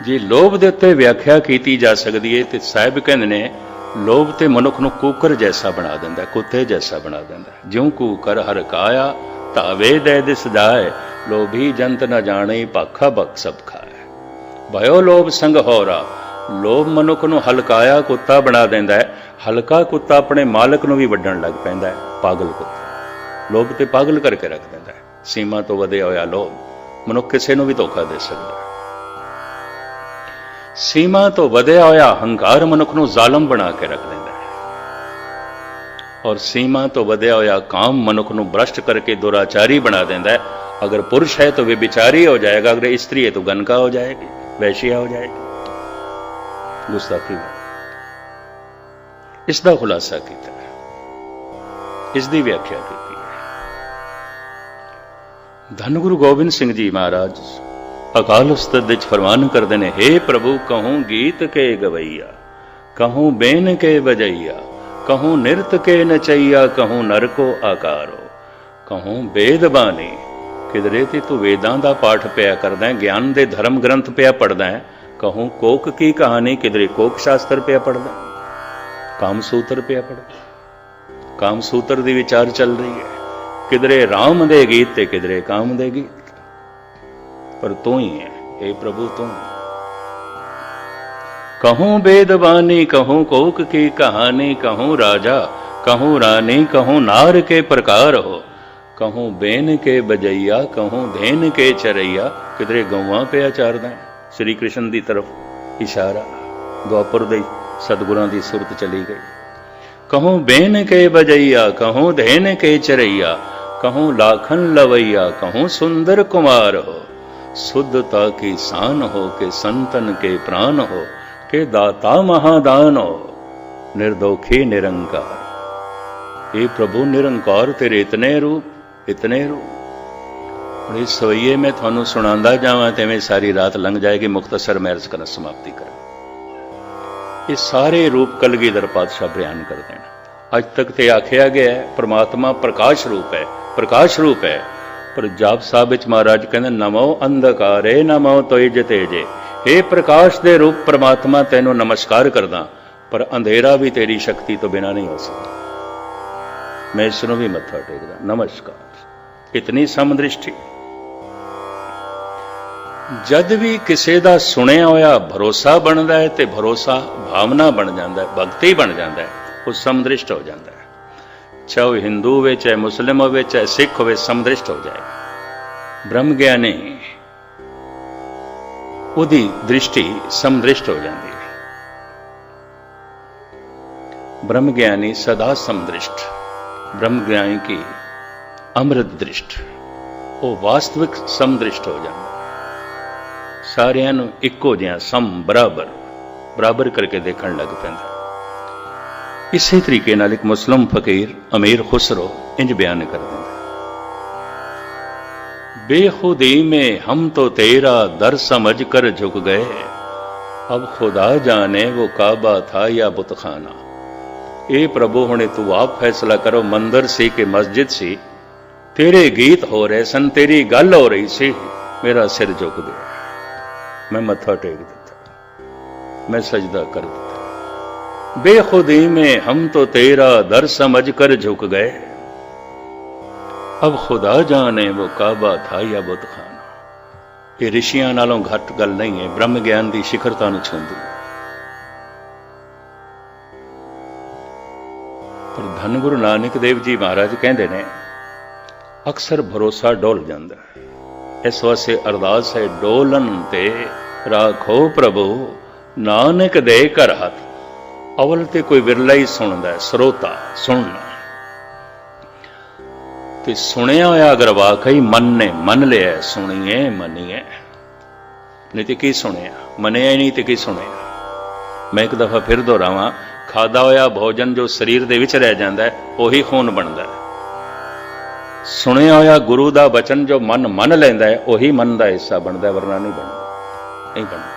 ਜੇ ਲੋਭ ਦੇ ਉੱਤੇ ਵਿਆਖਿਆ ਕੀਤੀ ਜਾ ਸਕਦੀ ਹੈ ਤੇ ਸਾਹਿਬ ਕਹਿੰਦੇ ਨੇ ਲੋਭ ਤੇ ਮਨੁੱਖ ਨੂੰ ਕੂਕਰ ਜੈਸਾ ਬਣਾ ਦਿੰਦਾ, ਕੁੱਤੇ ਜੈਸਾ ਬਣਾ ਦਿੰਦਾ। ਜਿਉਂ ਕੂਕਰ ਹਰ ਕਾਇਆ ਧਾਵੇ ਦੇ ਦਿਸ ਜਾਏ, ਲੋਭੀ ਜੰਤ ਨ ਜਾਣੇ ਭਾਖਾ ਬਖ ਸਭ ਖਾਏ। ਭਇਓ ਲੋਭ ਸੰਗ ਹੋਰਾ, ਲੋਭ ਮਨੁੱਖ ਨੂੰ ਹਲਕਾਇਆ ਕੁੱਤਾ ਬਣਾ ਦਿੰਦਾ ਹੈ। ਹਲਕਾ ਕੁੱਤਾ ਆਪਣੇ ਮਾਲਕ ਨੂੰ ਵੀ ਵੱਢਣ ਲੱਗ ਪੈਂਦਾ ਹੈ, ਪਾਗਲ ਕੁੱਤਾ। ਲੋਭ ਤੇ ਪਾਗਲ ਕਰਕੇ ਰੱਖ ਦਿੰਦਾ ਹੈ। ਸੀਮਾ ਤੋਂ ਵਧਿਆ ਹੋਇਆ ਲੋਭ ਮਨੁੱਖ ਕਿਸੇ ਨੂੰ ਵੀ ਧੋਖਾ ਦੇ ਸਕਦਾ ਹੈ। ਸੀਮਾ ਤੋਂ ਵਧਿਆ ਹੋਇਆ ਹੰਕਾਰ ਮਨੁੱਖ ਨੂੰ ਜ਼ਾਲਮ ਬਣਾ ਕੇ ਰੱਖ ਦਿੰਦਾ ਹੈ। ਔਰ ਸੀਮਾ ਤੋਂ ਵਧਿਆ ਹੋਇਆ ਕਾਮ ਮਨੁੱਖ ਨੂੰ ਭ੍ਰਸ਼ਟ ਕਰਕੇ ਦੁਰਾਚਾਰੀ ਬਣਾ ਦਿੰਦਾ ਹੈ। ਅਗਰ ਪੁरुष है तो व्यभिचारी हो जाएगा, अगर स्त्री है तो गनका हो जाएगी, वैश्या हो जाएगी, गुस्ताखी। ਇਸ ਦਾ ਖੁਲਾਸਾ ਕੀਤਾ ਹੈ, ਇਸ ਦੀ ਵਿਆਖਿਆ ਕੀਤੀ ਹੈ। ਧੰਨ ਗੁਰੂ ਗੋਬਿੰਦ ਸਿੰਘ ਜੀ ਮਹਾਰਾਜ ਅਕਾਲ ਉਸਤਤ ਵਿੱਚ ਫਰਮਾਨ ਕਰਦੇ ਨੇ, हे ਪ੍ਰਭੂ ਕਹੂੰ ਗੀਤ ਕੇ ਗਵਈਆ, ਕਹੂੰ ਬੇਨ ਕੇ ਬਜਈਆ, ਕਹੂੰ ਨਿਰਤ ਕੇ ਨਚਈਆ, ਕਹੂੰ ਨਰ ਕੋ ਆਕਾਰੋ, ਕਹੂੰ ਵੇਦ ਬਾਣੀ। ਕਿਧਰੇ ਤੇ ਤੂੰ ਵੇਦਾਂ ਦਾ ਪਾਠ ਪਿਆ ਕਰਦਾ ਹੈ, ਗਿਆਨ ਦੇ ਧਰਮ ਗ੍ਰੰਥ ਪਿਆ ਪੜ੍ਹਦਾ ਹੈ। ਕਹੂੰ ਕੋਕ ਕੀ ਕਹਾਣੀ, ਕਿਧਰੇ ਕੋਕ ਸ਼ਾਸਤਰ ਪਿਆ ਪੜ੍ਹਦਾ, ਕਾਮ ਸੂਤਰ ਪਿਆ ਪੜ੍ਹਦਾ, ਕਾਮ ਸੂਤਰ ਦੀ ਵਿਚਾਰ ਚੱਲ ਰਹੀ ਹੈ। ਕਿਧਰੇ ਰਾਮ ਦੇ ਗੀਤ ਤੇ ਕਿਧਰੇ ਕਾਮ ਦੇ ਗੀਤ। ਪਰ ਤੂੰ ਹੀ ਹੈ, हे ਪ੍ਰਭੂ ਤੂੰ। कहूँ वेदवाणी, कहूँ कोक की कहानी, कहूँ राजा, कहूँ रानी, कहूँ नार के प्रकार हो, कहूँ बेन के बजैया, कहूँ धेन के चरैया। किधरे गौवां पे आचारदा है। श्री कृष्ण की तरफ इशारा, द्वापर दे सतगुरां की सुरत चली गई। कहूँ बेन के बजैया, कहूँ धेन के चरैया, कहूँ लाखन लवैया, कहूँ सुंदर कुमार हो, शुद्धता की शान हो, के संतन के प्राण हो, के दाता महादान हो, निर्दोखी निरंकार। हे प्रभु निरंकार तेरे इतने रूप, इतने रूप। और इस सवैये में थानू सुनांदा जावां ते में सारी रात लंघ जाएगी। मुख्तसर मैं अर्ज करना समाप्ति करा। ये सारे रूप कलगीधर पातशाह बयान कर देना। अज तक ते आखिया गया है परमात्मा प्रकाश रूप है, प्रकाश रूप है। पर जाप साहब विच महाराज कहंदे नमो अंधकारे नमो तोय जतेजे। हे प्रकाश दे रूप परमात्मा तैनू नमस्कार करदा। पर अंधेरा भी तेरी शक्ति तो बिना नहीं हो सकता। मैं इसनों भी मत्था टेकदा। नमस्कार। इतनी समदृष्टि। जद भी किसी का सुनिया होया भरोसा बनता है तो भरोसा भावना बन जाता है, भगती बन जाता है, वो समदृष्ट हो जाता है। चाहे वो हिंदू हो, चाहे मुस्लिम हो, चाहे सिख हो, समदृष्ट हो जाएगा। ब्रह्म ज्ञानी उदी दृष्टि समदृष्ट हो जाती है। ब्रह्म ज्ञानी सदा समदृष्ट, ब्रह्म ज्ञानी की अमृत दृष्ट, वो वास्तविक समदृष्ट हो जाता है। सारियां नूं इक्को जिहा सम बराबर बराबर करके देखण लग पैंदा। इसे तरीके नाल एक मुस्लिम फकीर अमीर खुसरो इंज बयान कर दिंदा, बेखुदी में हम तो तेरा दर समझ कर झुक गए, अब खुदा जाने वो काबा था या बुतखाना। ए प्रभु हुणे तू आप फैसला करो, मंदिर सी कि मस्जिद सी, तेरे गीत हो रहे सन, तेरी गल हो रही सी, मेरा सिर झुक गया, मैं मत्था टेक दिता, मैं सजदा कर दिता। बेखुदी में हम तो तेरा दर समझ कर झुक गए, अब खुदा जाने वो काबा था या बुतखाना। ये ऋषियां नालों घट गल नहीं है, ब्रह्म ज्ञान की शिखरता नूं छूंदी। पर धन गुरु नानक देव जी महाराज कहते ने अक्सर भरोसा डोल जाता है। इस वास्ते अरदास है, डोलन ते राखो प्रभु नानक दे कर हथ। अवल ते कोई विरला ही सुनता है, श्रोता सुनना ते सुनिया होया अगर वाकई मन ने मन लिया, सुनिए मनीए, नहीं तो की सुनिया, मनिया ही नहीं तो की सुनिया। मैं एक दफा फिर दोहरावां, खादा होया भोजन जो शरीर दे विच रह जाता है वही खून बनता है। सुनिया होया गुरु का वचन जो मन मन लेंदा है वही मन का हिस्सा बनता है, वरना नहीं बनता, नहीं बनता।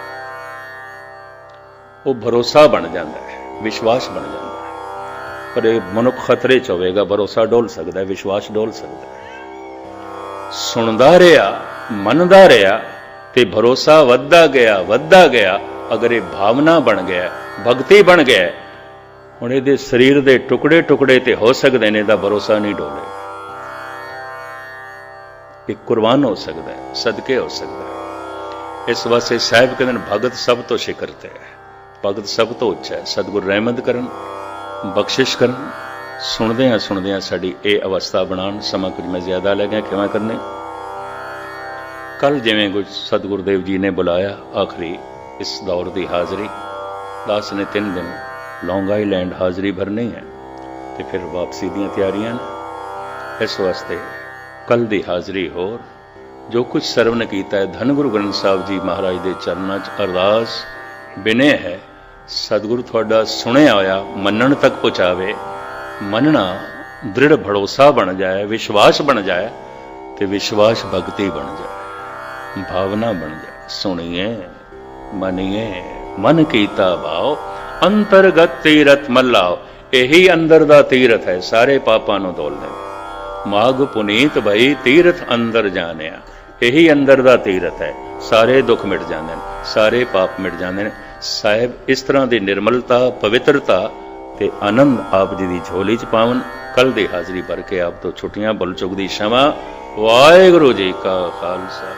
वो भरोसा बन जाता है, विश्वास बन जाता है। पर एक मनुख खतरे च होवेगा, भरोसा डोल सकता है, विश्वास डोल सकता है। सुनदा रहा, मनदा रहा ते भरोसा वधदा गया। अगर ये भावना बन गया, भगती बन गया, हुण इहदे शरीर दे टुकड़े टुकड़े ते हो सकते हैं, इहदा भरोसा नहीं डोलेगा। एक कुर्बान हो सकता है, सदके हो सकता है। इस वास्ते साहिब कहते हैं भगत सब तो शिखर ते है, भगत सब तो उच्चा है। सतगुरु रहमत करन, बख्शिश करन, सुनदियां साडी ये अवस्था बनाण। समा कुछ मैं ज्यादा ले गया, क्षमा करने। कल जिवें कुछ सतगुरुदेव जी ने बुलाया आखिरी इस दौर की हाज़री, दास ने 3 दिन लॉन्ग आईलैंड हाज़री भरनी है तो फिर वापसी दी तैयारियां ने। इस वास्ते कल की हाज़री होर जो कुछ सरवण किया है, धन गुरु ग्रंथ साहब जी महाराज के चरणों च अरदास बिने है, सतगुरु थोड़ा सुनिया होया मनण तक पहुँचावे। मनना दृढ़ भरोसा बन जाए, विश्वास बन जाए, तो विश्वास भगती बन जाए, भावना बन जाए। सुनिए मनिए मन कीता भाव, अंतरगत तीरथ मल्लाओ। यही अंदर दा तीरथ है, सारे पापां नूं धोल दे। माग पुनीत भई तीरथ अंदर जानिया। यही अंदर दा तीरथ है, सारे दुख मिट जाते हैं, सारे पाप मिट जाते हैं। साहिब इस तरह की निर्मलता, पवित्रता ते आनंद आप जी की झोली च पावन। कल की हाज़री भर के आप तो छुट्टियां भुल चुकदी क्षमा। वाहिगुरू जी का खालसा।